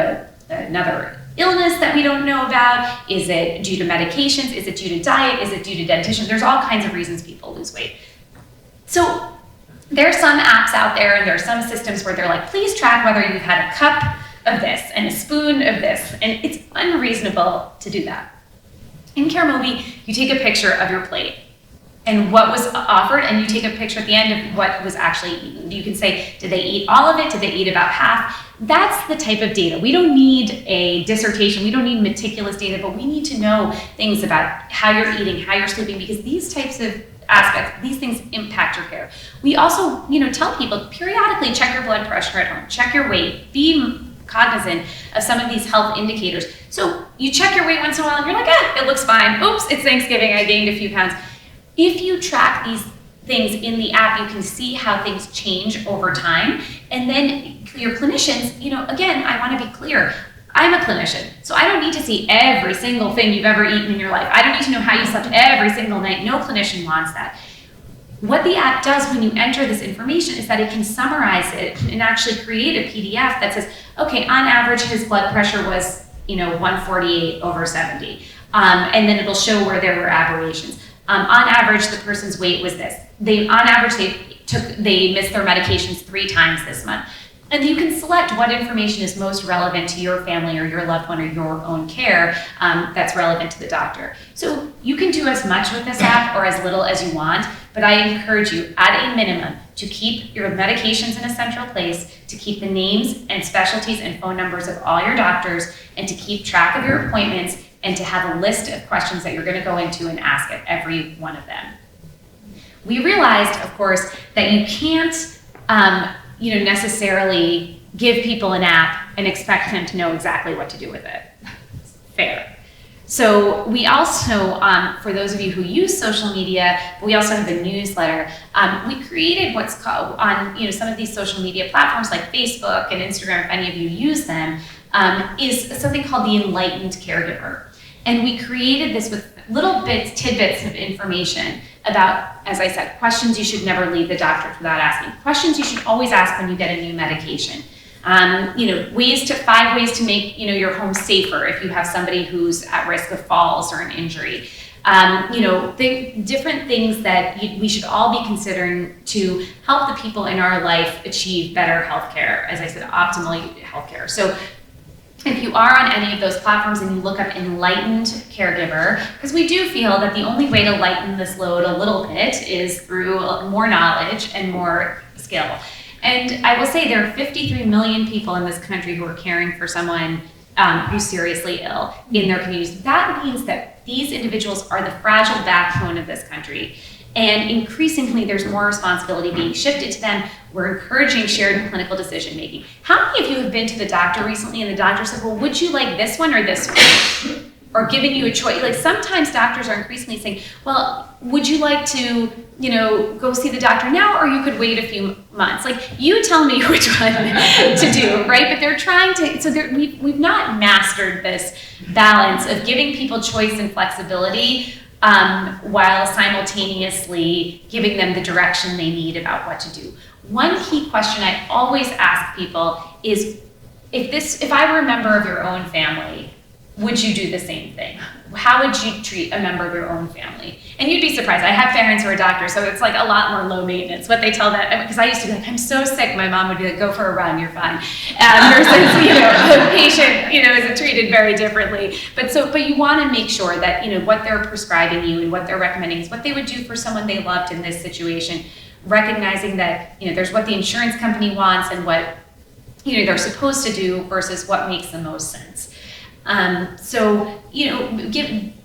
another illness that we don't know about? Is it due to medications? Is it due to diet? Is it due to dentition? There's all kinds of reasons people lose weight. So there are some apps out there and there are some systems where they're like, please track whether you've had a cup of this and a spoon of this. And it's unreasonable to do that. In CareMobi, you take a picture of your plate and what was offered, and you take a picture at the end of what was actually eaten. You can say, did they eat all of it? Did they eat about half? That's the type of data. We don't need a dissertation. We don't need meticulous data, but we need to know things about how you're eating, how you're sleeping, because these types of aspects, these things impact your care. We also, tell people periodically check your blood pressure at home, check your weight, be cognizant of some of these health indicators. So you check your weight once in a while and you're like, it looks fine. Oops, it's Thanksgiving, I gained a few pounds. If you track these things in the app, you can see how things change over time. And then your clinicians, again, I want to be clear, I'm a clinician, so I don't need to see every single thing you've ever eaten in your life. I don't need to know how you slept every single night. No clinician wants that. What the app does when you enter this information is that it can summarize it and actually create a PDF that says, okay, on average, his blood pressure was, 148/70. And then it'll show where there were aberrations. On average, the person's weight was this. They missed their medications 3 times this month. And you can select what information is most relevant to your family or your loved one or your own care that's relevant to the doctor. So you can do as much with this app or as little as you want, but I encourage you, at a minimum, to keep your medications in a central place, to keep the names and specialties and phone numbers of all your doctors, and to keep track of your appointments, and to have a list of questions that you're going to go into and ask at every one of them. We realized, of course, that you can't necessarily give people an app and expect them to know exactly what to do with it. Fair. So we also, for those of you who use social media, but we also have a newsletter, we created what's called, on some of these social media platforms like Facebook and Instagram, if any of you use them, is something called the Enlightened Caregiver. And we created this with little tidbits of information about, as I said, questions you should never leave the doctor without asking, questions you should always ask when you get a new medication, 5 ways to make your home safer if you have somebody who's at risk of falls or an injury. Different things that we should all be considering to help the people in our life achieve better healthcare, as I said, optimal healthcare. So if you are on any of those platforms and you look up Enlightened Caregiver, because we do feel that the only way to lighten this load a little bit is through more knowledge and more skill. And I will say there are 53 million people in this country who are caring for someone who's seriously ill in their communities. That means that these individuals are the fragile backbone of this country. And increasingly, there's more responsibility being shifted to them. We're encouraging shared clinical decision making. How many of you have been to the doctor recently and the doctor said, well, would you like this one or this one? Or giving you a choice? Like sometimes doctors are increasingly saying, well, would you like to, go see the doctor now, or you could wait a few months? Like, you tell me which one to do, right? But they're trying to, so we've not mastered this balance of giving people choice and flexibility while simultaneously giving them the direction they need about what to do. One key question I always ask people is, if I were a member of your own family, would you do the same thing? How would you treat a member of your own family? And you'd be surprised. I have parents who are doctors, so it's like a lot more low maintenance. What they tell them, because I used to be like, I'm so sick. My mom would be like, go for a run, you're fine. Versus, the patient, is treated very differently. But you want to make sure that, what they're prescribing you and what they're recommending is what they would do for someone they loved in this situation, recognizing that, there's what the insurance company wants and what, they're supposed to do versus what makes the most sense.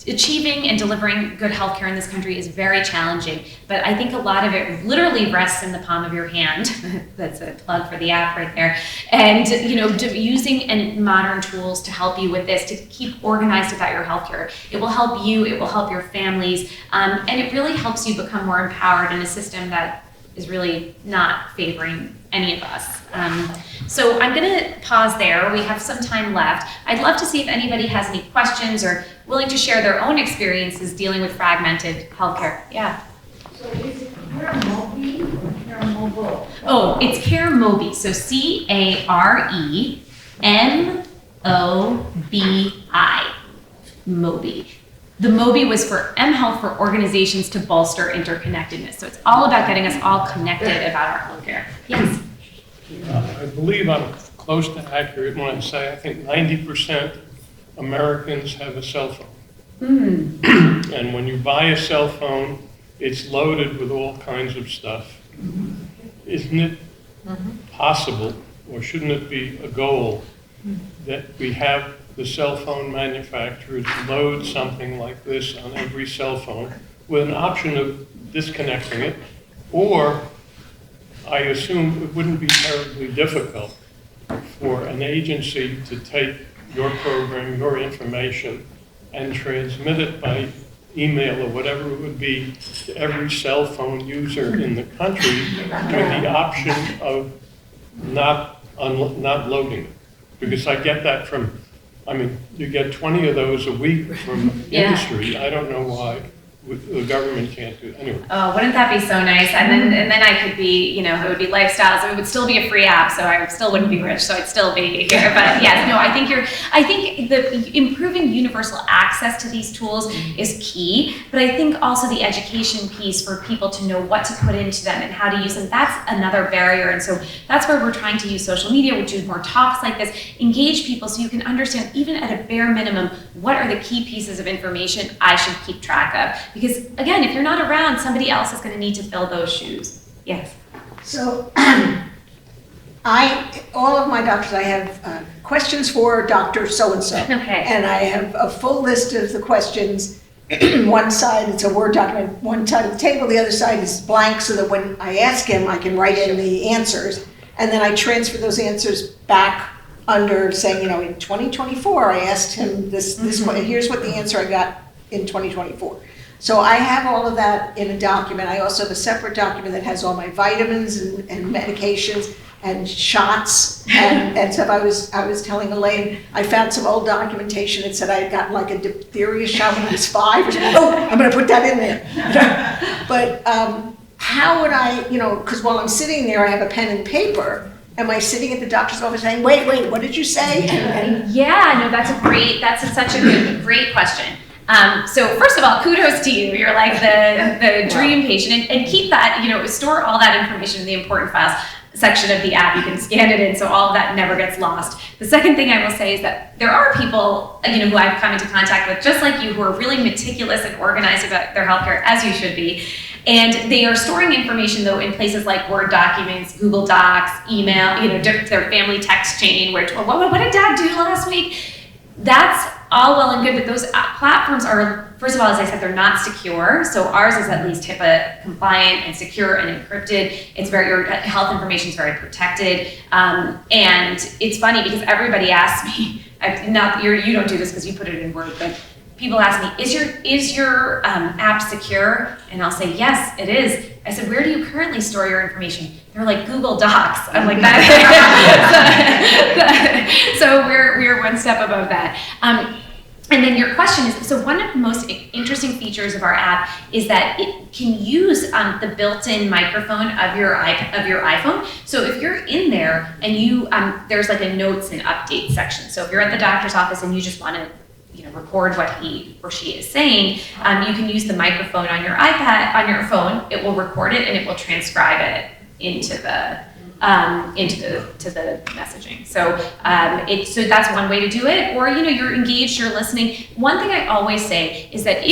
achieving and delivering good healthcare in this country is very challenging, but I think a lot of it literally rests in the palm of your hand. That's a plug for the app right there. And using modern tools to help you with this, to keep organized about your healthcare. It will help you, it will help your families, and it really helps you become more empowered in a system that is really not favoring any of us. So I'm gonna pause there. We have some time left. I'd love to see if anybody has any questions or willing to share their own experiences dealing with fragmented healthcare. Yeah. So is it CareMobi or CareMobile? Oh, it's CareMobi. So CareMobi. Mobi. The Mobi was for mHealth, for organizations to bolster interconnectedness. So it's all about getting us all connected about our healthcare. Yes. I believe I'm close to accurate when I say I think 90% Americans have a cell phone. And when you buy a cell phone, it's loaded with all kinds of stuff. Isn't it possible, or shouldn't it be a goal, that we have the cell phone manufacturers load something like this on every cell phone with an option of disconnecting it, or I assume it wouldn't be terribly difficult for an agency to take your program, your information, and transmit it by email or whatever it would be to every cell phone user in the country with the option of not loading it. Because I get that from, you get 20 of those a week from industry. I don't know why the government can't do it. Anyway. Oh, wouldn't that be so nice? And then I could be, it would be lifestyles. It would still be a free app, so I still wouldn't be rich, so I'd still be here. But yes, no, I think the improving universal access to these tools is key, but I think also the education piece for people to know what to put into them and how to use them, that's another barrier. And so that's where we're trying to use social media. We do more talks like this, engage people so you can understand, even at a bare minimum, what are the key pieces of information I should keep track of. Because again, if you're not around, somebody else is going to need to fill those shoes. Yes. So all of my doctors, I have questions for Dr. So-and-so. Okay. And I have a full list of the questions. One side, it's a Word document, one side of the table, the other side is blank, so that when I ask him, I can write in the answers. And then I transfer those answers back under saying, in 2024, I asked him this, here's what the answer I got in 2024. So I have all of that in a document. I also have a separate document that has all my vitamins and medications and shots and stuff. I was telling Elaine, I found some old documentation that said I had gotten like a diphtheria shot when I was 5. Oh, I'm going to put that in there. But how would I, because while I'm sitting there, I have a pen and paper. Am I sitting at the doctor's office saying, wait, what did you say? Yeah, no, that's such a great question. So first of all, kudos to you. You're like the dream patient, and keep that, store all that information in the important files section of the app. You can scan it in so all of that never gets lost. The second thing I will say is that there are people, who I've come into contact with, just like you, who are really meticulous and organized about their healthcare, as you should be. And they are storing information, though, in places like Word documents, Google Docs, email, their family text chain, where, what did Dad do last week? That's all well and good, but those platforms are, first of all, as I said, they're not secure. So ours is at least HIPAA compliant and secure and encrypted. It's your health information is very protected. And it's funny because everybody asks me, you don't do this because you put it in Word, but people ask me, is your app secure? And I'll say, yes, it is. I said, where do you currently store your information? They're like, Google Docs. I'm like, that. So we're one step above that. And then your question is, so one of the most interesting features of our app is that it can use the built-in microphone of your iPhone. So if you're in there and you, there's like a notes and updates section. So if you're at the doctor's office and you just want to record what he or she is saying, you can use the microphone on your iPad, on your phone. It will record it and it will transcribe it into the messaging. So so that's one way to do it. Or you're engaged, you're listening. One thing I always say is that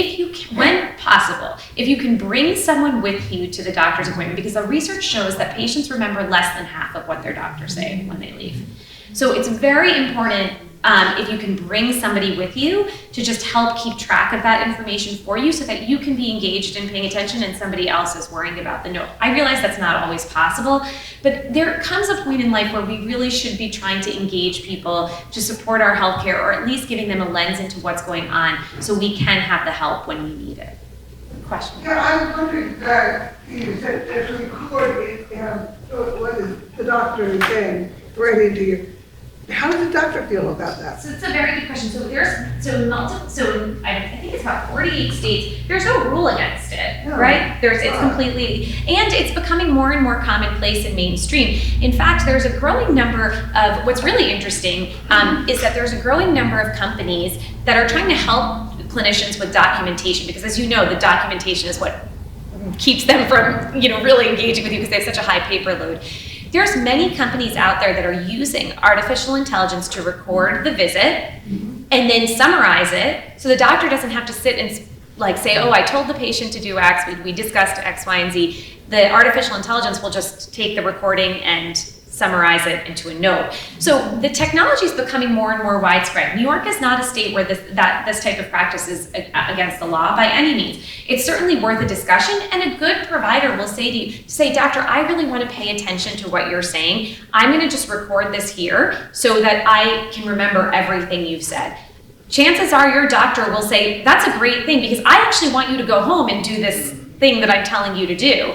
when possible, if you can bring someone with you to the doctor's appointment, because the research shows that patients remember less than half of what their doctors say when they leave. So it's very important if you can bring somebody with you to just help keep track of that information for you so that you can be engaged in paying attention and somebody else is worrying about the note. I realize that's not always possible, but there comes a point in life where we really should be trying to engage people to support our healthcare, or at least giving them a lens into what's going on so we can have the help when we need it. Question? Yeah, I was wondering that you said if we record what is the doctor is saying right into you. How does the doctor feel about that? So it's a very good question. So I think it's about 48 states. There's no rule against it, right? It's completely, and it's becoming more and more commonplace and mainstream. In fact, there's a growing number of, what's really interesting is that there's a growing number of companies that are trying to help clinicians with documentation, because as you know, the documentation is what keeps them from, really engaging with you because they have such a high paper load. There's many companies out there that are using artificial intelligence to record the visit and then summarize it, so the doctor doesn't have to sit and say, oh, I told the patient to do X, we discussed X, Y, and Z. The artificial intelligence will just take the recording and summarize it into a note. So the technology is becoming more and more widespread. New York is not a state where this type of practice is against the law by any means. It's certainly worth a discussion, and a good provider will say to you, doctor, I really want to pay attention to what you're saying. I'm going to just record this here so that I can remember everything you've said. Chances are your doctor will say, that's a great thing, because I actually want you to go home and do this thing that I'm telling you to do.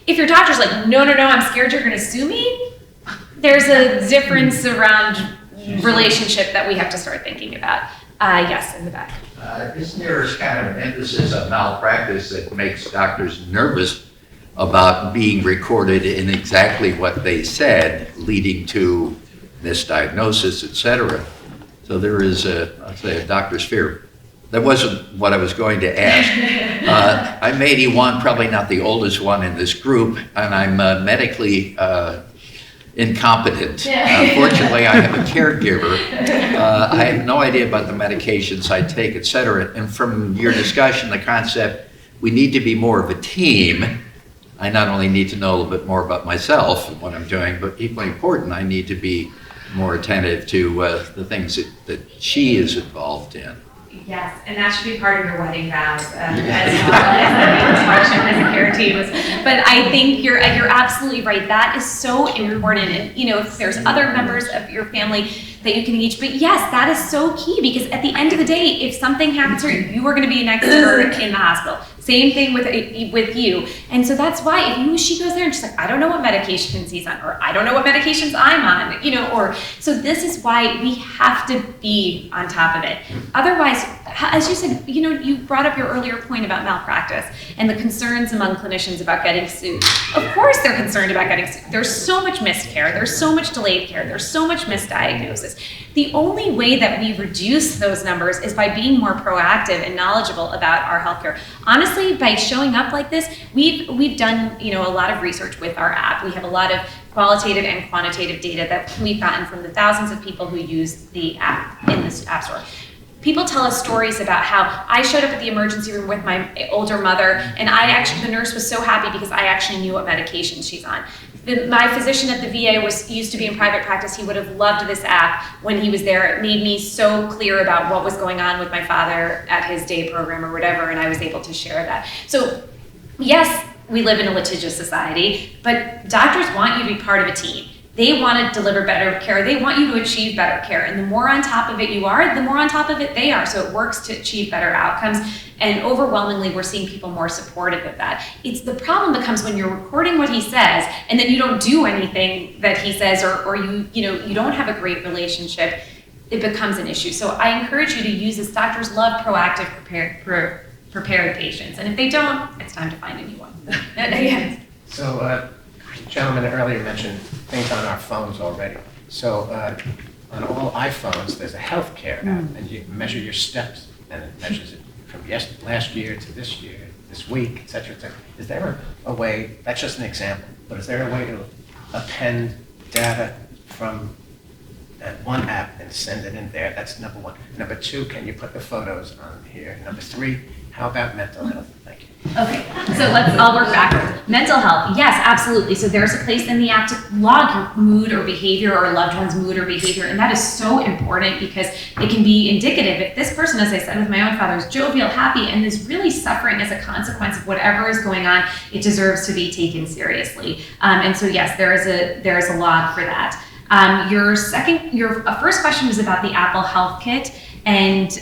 If your doctor's like, no, I'm scared you're going to sue me, there's a difference around relationship that we have to start thinking about. Yes, in the back. Isn't there a kind of emphasis on malpractice that makes doctors nervous about being recorded in exactly what they said, leading to misdiagnosis, etc.? So there is a doctor's fear. That wasn't what I was going to ask. I'm 81, probably not the oldest one in this group, and I'm medically incompetent. Unfortunately, I have a caregiver. I have no idea about the medications I take, etc. And from your discussion, the concept, we need to be more of a team. I not only need to know a little bit more about myself and what I'm doing, but equally important, I need to be more attentive to the things that she is involved in. Yes, and that should be part of your wedding vows, as well as the as a care team. But I think you're absolutely right. That is so important. And if there's other members of your family that you can engage, but yes, that is so key, because at the end of the day, if something happens to her, you are going to be an expert in the hospital. Same thing with you. And so that's why if she goes there and she's like, I don't know what medications he's on, or I don't know what medications I'm on, so this is why we have to be on top of it. Otherwise, as you said, you brought up your earlier point about malpractice and the concerns among clinicians about getting sued. Of course they're concerned about getting sued. There's so much missed care, there's so much delayed care, there's so much misdiagnosis. The only way that we reduce those numbers is by being more proactive and knowledgeable about our healthcare. Honestly, by showing up like this, we've done a lot of research with our app. We have a lot of qualitative and quantitative data that we've gotten from the thousands of people who use the app in this app store. People tell us stories about how I showed up at the emergency room with my older mother, and the nurse was so happy because I actually knew what medication she's on. My physician at the VA used to be in private practice. He would have loved this app when he was there. It made me so clear about what was going on with my father at his day program or whatever, and I was able to share that. So yes, we live in a litigious society, but doctors want you to be part of a team. They want to deliver better care. They want you to achieve better care. And the more on top of it you are, the more on top of it they are. So it works to achieve better outcomes. And overwhelmingly, we're seeing people more supportive of that. The problem becomes when you're recording what he says and then you don't do anything that he says, or you don't have a great relationship, it becomes an issue. So I encourage you to use this. Doctors love proactive, prepared patients. And if they don't, it's time to find a new one. Yeah. So, the gentleman earlier mentioned things on our phones already. So, on all iPhones, there's a healthcare app, and you measure your steps, and it measures it from last year to this year, this week, et cetera, et cetera. Is there a way, that's just an example, but is there a way to append data from one app and send it in there? That's number one. Number two, can you put the photos on here? Number three, how about mental health? Thank you. Okay, so I'll work backwards. Mental health, yes, absolutely. So there's a place in the app to log your mood or behavior or a loved one's mood or behavior, and that is so important because it can be indicative. If this person, as I said with my own father, is jovial, happy, and is really suffering as a consequence of whatever is going on, it deserves to be taken seriously. And so yes, there is a log for that. Your first question was about the Apple Health Kit and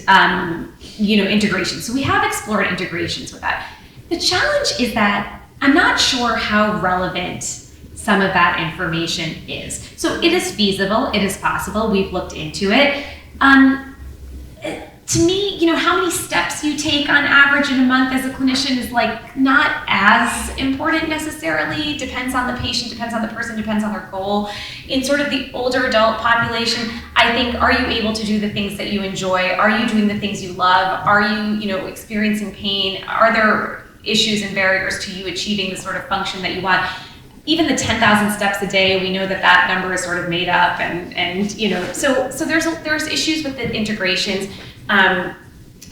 integration. So we have explored integrations with that. The challenge is that I'm not sure how relevant some of that information is. So it is feasible, it is possible, we've looked into it. To me, how many steps you take on average in a month as a clinician is like not as important necessarily. Depends on the patient, depends on the person, depends on their goal. In sort of the older adult population, I think, are you able to do the things that you enjoy? Are you doing the things you love? Are you, experiencing pain? Are there issues and barriers to you achieving the sort of function that you want? Even the 10,000 steps a day, we know that number is sort of made up, and so there's issues with the integrations. And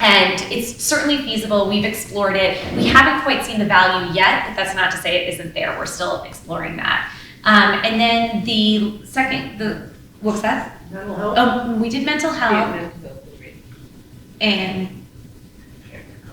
it's certainly feasible. We've explored it. We haven't quite seen the value yet, but that's not to say it isn't there. We're still exploring that. And then the second, what was that? Mental health. Oh, we did mental health. And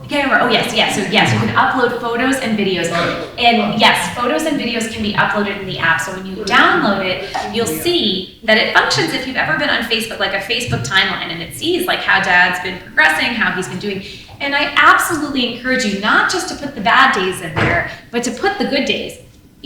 camera. Oh yes. So yes, you can upload photos and videos. And yes, photos and videos can be uploaded in the app. So when you download it, you'll see that it functions if you've ever been on Facebook, like a Facebook timeline, and it sees like how dad's been progressing, how he's been doing. And I absolutely encourage you not just to put the bad days in there, but to put the good days.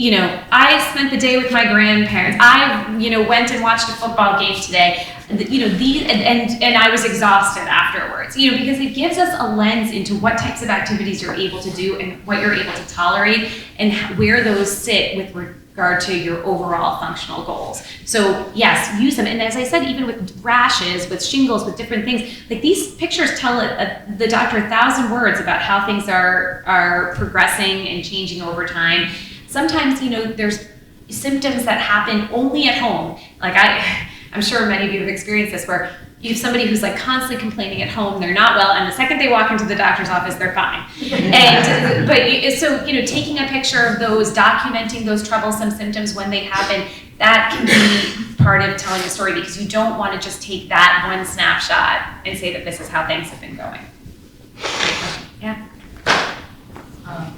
I spent the day with my grandparents. I, went and watched a football game today. And I was exhausted afterwards, because it gives us a lens into what types of activities you're able to do and what you're able to tolerate and where those sit with regard to your overall functional goals. So yes, use them. And as I said, even with rashes, with shingles, with different things, like these pictures tell the doctor 1,000 words about how things are progressing and changing over time. Sometimes, there's symptoms that happen only at home. Like I'm sure many of you have experienced this, where you have somebody who's like constantly complaining at home, they're not well, and the second they walk into the doctor's office, they're fine. So taking a picture of those, documenting those troublesome symptoms when they happen, that can be part of telling the story, because you don't want to just take that one snapshot and say that this is how things have been going. Yeah.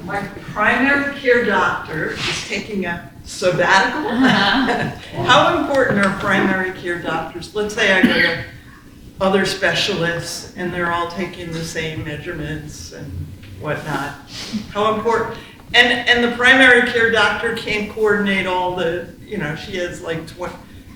My primary care doctor is taking a sabbatical. How important are primary care doctors? Let's say I go to other specialists and they're all taking the same measurements and whatnot. How important? And the primary care doctor can't coordinate all the, she has like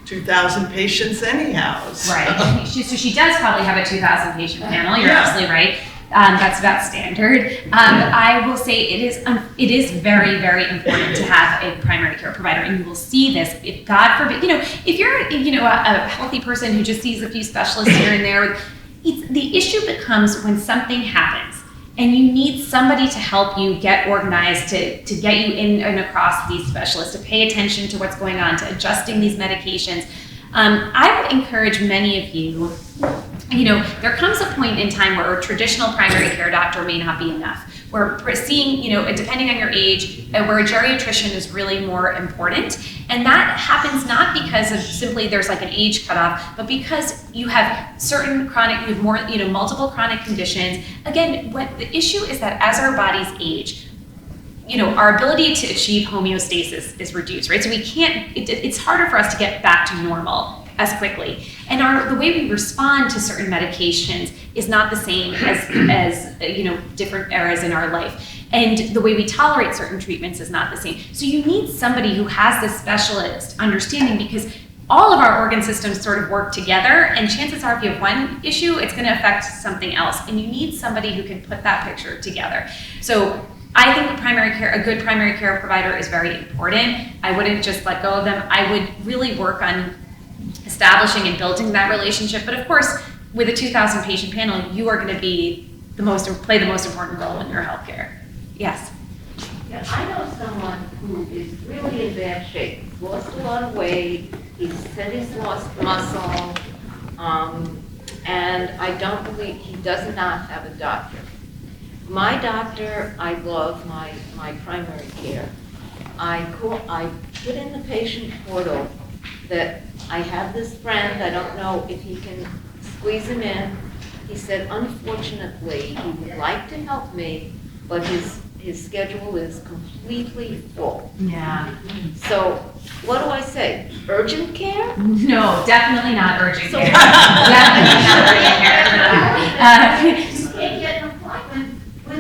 2,000 patients anyhow. So. Right. So she does probably have a 2,000 patient panel. You're absolutely right. That's about standard. I will say it is very, very important to have a primary care provider, and you will see this. If God forbid, if you're a healthy person who just sees a few specialists here and there, the issue becomes when something happens and you need somebody to help you get organized, to get you in and across these specialists, to pay attention to what's going on, to adjusting these medications. I would encourage many of you, there comes a point in time where a traditional primary care doctor may not be enough. We're seeing, depending on your age, where a geriatrician is really more important. And that happens not because of simply there's like an age cutoff, but because you have multiple chronic conditions. Again, what the issue is that as our bodies age, our ability to achieve homeostasis is reduced, right? So we can't, it's harder for us to get back to normal as quickly. And the way we respond to certain medications is not the same as different eras in our life. And the way we tolerate certain treatments is not the same. So you need somebody who has this specialist understanding, because all of our organ systems sort of work together, and chances are if you have one issue, it's going to affect something else. And you need somebody who can put that picture together. So I think a good primary care provider is very important. I wouldn't just let go of them. I would really work on establishing and building that relationship. But of course, with a 2,000 patient panel, you are going to be play the most important role in your healthcare. Yes. Yeah, I know someone who is really in bad shape. He's lost a lot of weight. He said he's lost muscle. And I don't believe, he does not have a doctor. My doctor, I love my primary care. I put in the patient portal that I have this friend, I don't know if he can squeeze him in. He said, unfortunately, he would like to help me, but his schedule is completely full. Yeah. So what do I say? Urgent care? No, definitely not urgent So- care. Definitely not urgent care. You can't get an appointment with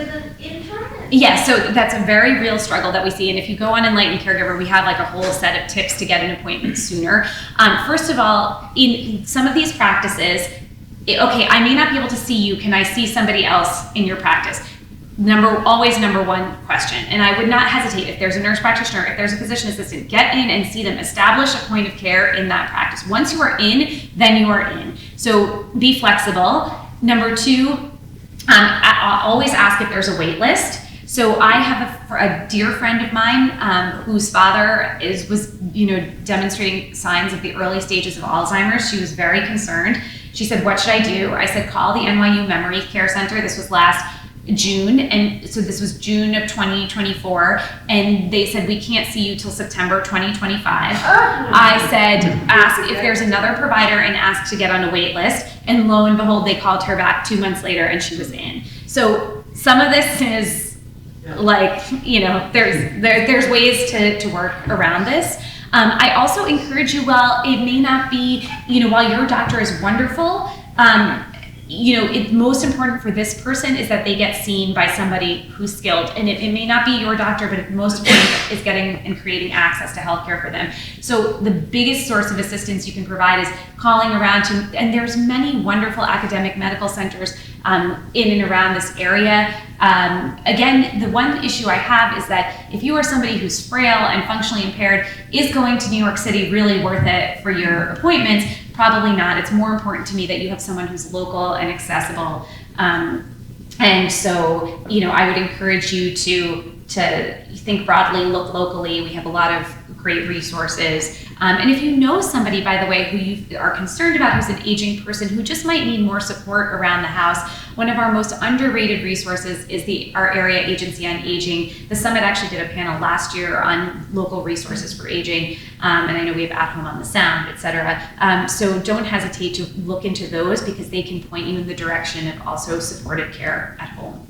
an internist. Yeah, so that's a very real struggle that we see. And if you go on Enlightened Caregiver, we have like a whole set of tips to get an appointment sooner. First of all, in some of these practices, okay, I may not be able to see you. Can I see somebody else in your practice? Always number one question. And I would not hesitate if there's a nurse practitioner, if there's a physician assistant, get in and see them, establish a point of care in that practice. Once you are in, then you are in. So be flexible. Number two, I always ask if there's a wait list. So I have a dear friend of mine whose father was demonstrating signs of the early stages of Alzheimer's. She was very concerned. She said, what should I do? I said, call the NYU Memory Care Center. This was last June, and so this was June of 2024, and they said, we can't see you till September 2025. I said, ask if there's another provider and ask to get on a wait list, and lo and behold, they called her back 2 months later and she was in. So some of this is like, there's ways to work around this. I also encourage you, while it may not be, while your doctor is wonderful, it's most important for this person is that they get seen by somebody who's skilled. And it may not be your doctor, but most important is getting and creating access to healthcare for them. So the biggest source of assistance you can provide is calling around to, and there's many wonderful academic medical centers in and around this area. Again, the one issue I have is that if you are somebody who's frail and functionally impaired, is going to New York City really worth it for your appointments? Probably not. It's more important to me that you have someone who's local and accessible. And so, I would encourage you to think broadly, look locally. We have a lot of great resources. And if you know somebody, by the way, who you are concerned about, who's an aging person who just might need more support around the house, one of our most underrated resources is our Area Agency on Aging. The Summit actually did a panel last year on local resources for aging. And I know we have At Home on the Sound, et cetera. So don't hesitate to look into those because they can point you in the direction of also supportive care at home.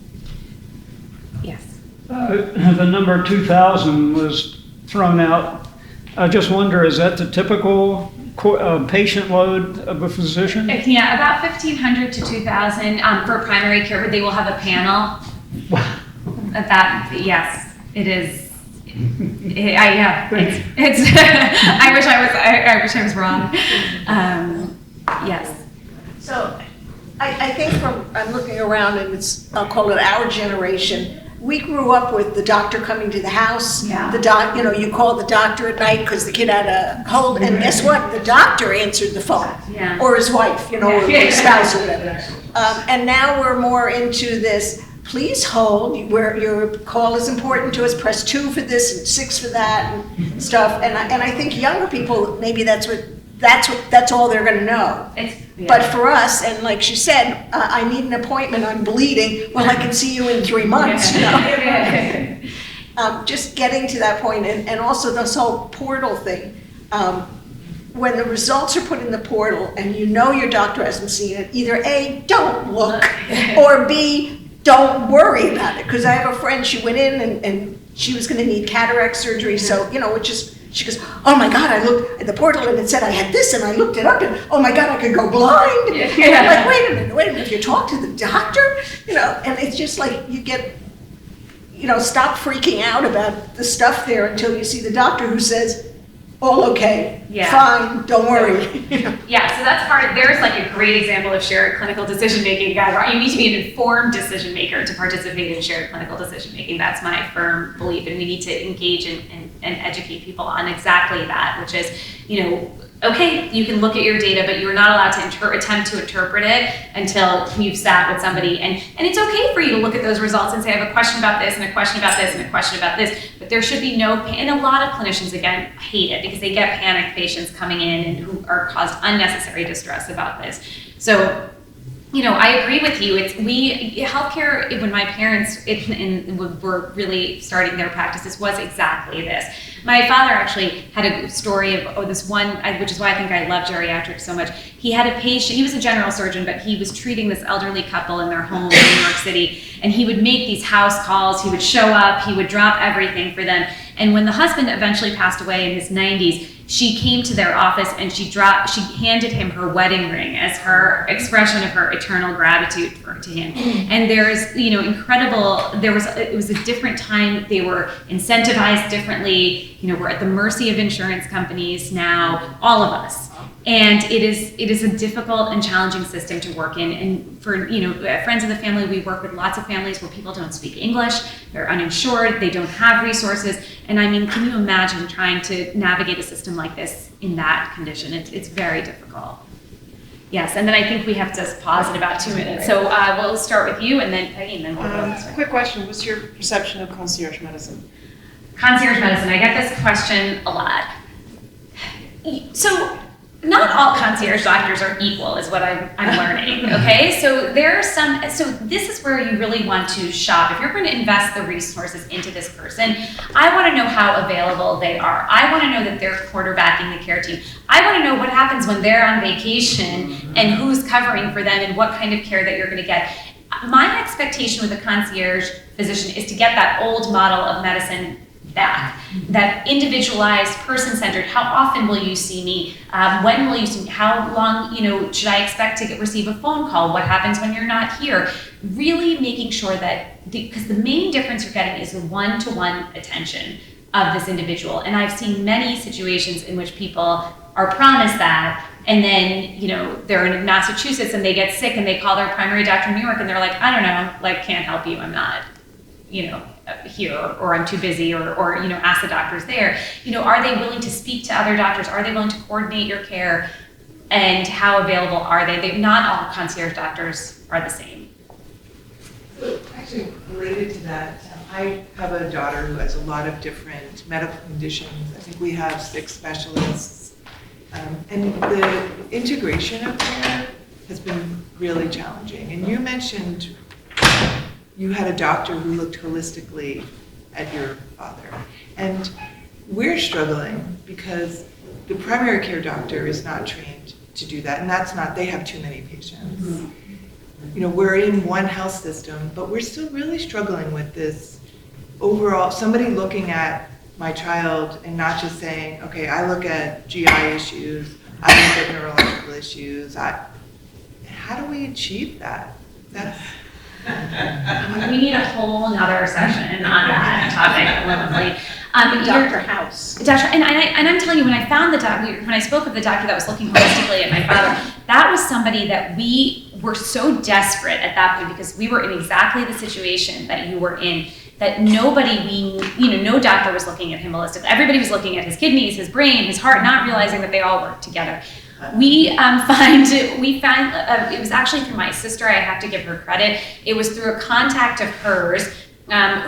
Yes. The number 2,000 was thrown out. I just wonder, is that the typical patient load of a physician? Yeah, about 1,500 to 2,000 for primary care, but they will have a panel. Yes, it is. It's. I wish I was wrong. Yes. So I think I'm looking around and I'll call it our generation. We grew up with the doctor coming to the house. Yeah. You call the doctor at night because the kid had a cold, and guess what? The doctor answered the phone. Yeah. Or his wife, or his spouse or whatever. And now we're more into this, please hold, where your call is important to us, press 2 for this and 6 for that and stuff. And I think younger people, maybe that's all they're gonna know. But for us, and like she said, I need an appointment, I'm bleeding, well, I can see you in 3 months, Just getting to that point, and also this whole portal thing. When the results are put in the portal and your doctor hasn't seen it, either A, don't look, or B, don't worry about it. Because I have a friend, she went in and she was gonna need cataract surgery, so, she goes, oh my God, I looked at the portal and it said I had this and I looked it up and oh my God, I could go blind. And I'm like, wait a minute, if you talk to the doctor, and it's just like you get, stop freaking out about the stuff there until you see the doctor who says, all okay, fine, don't worry. Yeah, so that's part. There's like a great example of shared clinical decision making, guys. You need to be an informed decision maker to participate in shared clinical decision making. That's my firm belief, and we need to engage and educate people on exactly that, which is, okay, you can look at your data, but you're not allowed to attempt to interpret it until you've sat with somebody. And it's okay for you to look at those results and say, I have a question about this, and a question about this, and a question about this. But there should be no, and a lot of clinicians, again, hate it because they get panicked patients coming in and who are caused unnecessary distress about this. So, I agree with you. Healthcare, when my parents were really starting their practices, was exactly this. My father actually had a story of this one, which is why I think I love geriatrics so much. He had a patient, he was a general surgeon, but he was treating this elderly couple in their home in New York City, and he would make these house calls, he would show up, he would drop everything for them. And when the husband eventually passed away in his 90s, she came to their office and she handed him her wedding ring as her expression of her eternal gratitude to him. And there's, it was a different time. They were incentivized differently. We're at the mercy of insurance companies now, all of us. And it is a difficult and challenging system to work in. And for, friends of the family, we work with lots of families where people don't speak English, they're uninsured, they don't have resources. And I mean, can you imagine trying to navigate a system like this in that condition? It's very difficult. Yes, and then I think we have to pause in about 2 minutes. So we'll start with you and then Peggy, and then we'll go this way. Quick question, what's your perception of concierge medicine? Concierge medicine, I get this question a lot. So, not all concierge doctors are equal, is what I'm learning, okay? So this is where you really want to shop. If you're going to invest the resources into this person, I want to know how available they are. I want to know that they're quarterbacking the care team. I want to know what happens when they're on vacation and who's covering for them and what kind of care that you're going to get. My expectation with a concierge physician is to get that old model of medicine back, that individualized, person-centered. How often will you see me? When will you see me? How long, should I expect to receive a phone call? What happens when you're not here? Really making sure that, because the main difference you're getting is the one-to-one attention of this individual. And I've seen many situations in which people are promised that, and then, they're in Massachusetts and they get sick and they call their primary doctor in New York and they're like, I don't know, can't help you, I'm not, here, or I'm too busy, or ask the doctors there. Are they willing to speak to other doctors? Are they willing to coordinate your care? And how available are they? Not all concierge doctors are the same. So actually, related to that, I have a daughter who has a lot of different medical conditions. I think we have 6 specialists. And the integration of care has been really challenging. And you mentioned you had a doctor who looked holistically at your father. And we're struggling because the primary care doctor is not trained to do that. And they have too many patients. Mm-hmm. We're in one health system, but we're still really struggling with this overall, somebody looking at my child and not just saying, okay, I look at GI issues, I look at neurological issues. How do we achieve that? We need a whole nother session on that topic. Dr. House. Doctor, and I'm telling you, when I found when I spoke with the doctor that was looking holistically at my father, that was somebody that we were so desperate at that point because we were in exactly the situation that you were in, that no doctor was looking at him holistically. Everybody was looking at his kidneys, his brain, his heart, not realizing that they all work together. We found it was actually through my sister. I have to give her credit. It was through a contact of hers,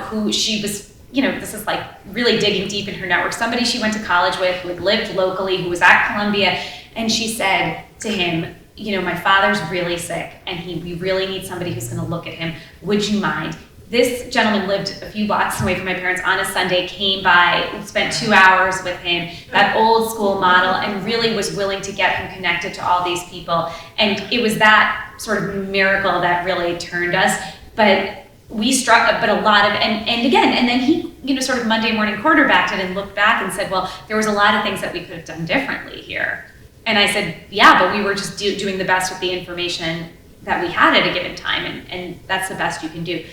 who she was, this is like really digging deep in her network. Somebody she went to college with, who had lived locally, who was at Columbia, and she said to him, my father's really sick, and we really need somebody who's going to look at him. Would you mind? This gentleman lived a few blocks away from my parents on a Sunday, came by, spent 2 hours with him, that old school model, and really was willing to get him connected to all these people. And it was that sort of miracle that really turned us. But we struck, but a lot of, and then he, sort of Monday morning quarterbacked it and looked back and said, well, there was a lot of things that we could have done differently here. And I said, yeah, but we were just doing the best with the information that we had at a given time, and that's the best you can do.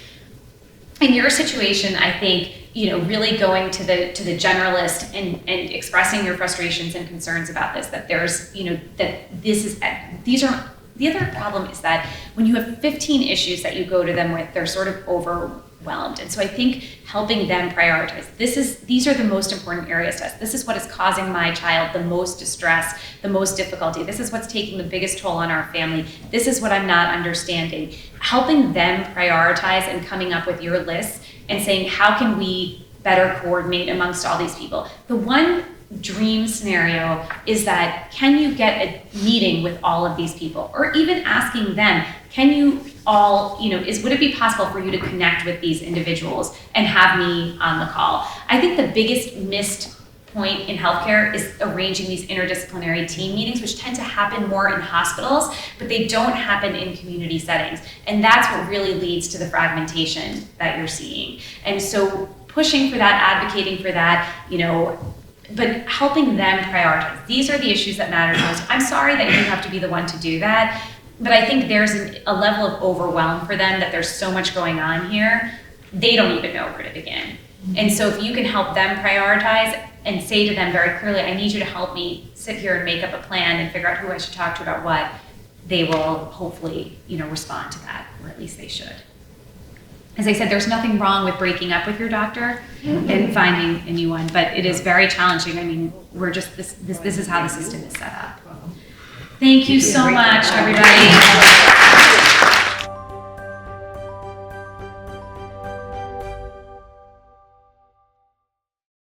In your situation, I think, really going to the generalist and expressing your frustrations and concerns about this, that there's, that these are the other problem is that when you have 15 issues that you go to them with, they're sort of overwhelmed. And so I think helping them prioritize, these are the most important areas to us. This is what is causing my child the most distress, the most difficulty. This is what's taking the biggest toll on our family. This is what I'm not understanding. Helping them prioritize and coming up with your lists and saying, how can we better coordinate amongst all these people? The one dream scenario is that, can you get a meeting with all of these people? Or even asking them, can you all, would it be possible for you to connect with these individuals and have me on the call? I think the biggest missed point in healthcare is arranging these interdisciplinary team meetings, which tend to happen more in hospitals, but they don't happen in community settings. And that's what really leads to the fragmentation that you're seeing. And so pushing for that, advocating for that, but helping them prioritize. These are the issues that matter most. I'm sorry that you have to be the one to do that, but I think there's a level of overwhelm for them that there's so much going on here, they don't even know where to begin. And so if you can help them prioritize and say to them very clearly, I need you to help me sit here and make up a plan and figure out who I should talk to about what, they will hopefully, respond to that, or at least they should. As I said, there's nothing wrong with breaking up with your doctor and finding a new one, but it is very challenging. I mean, we're just, this is how the system is set up. Thank you so much, everybody.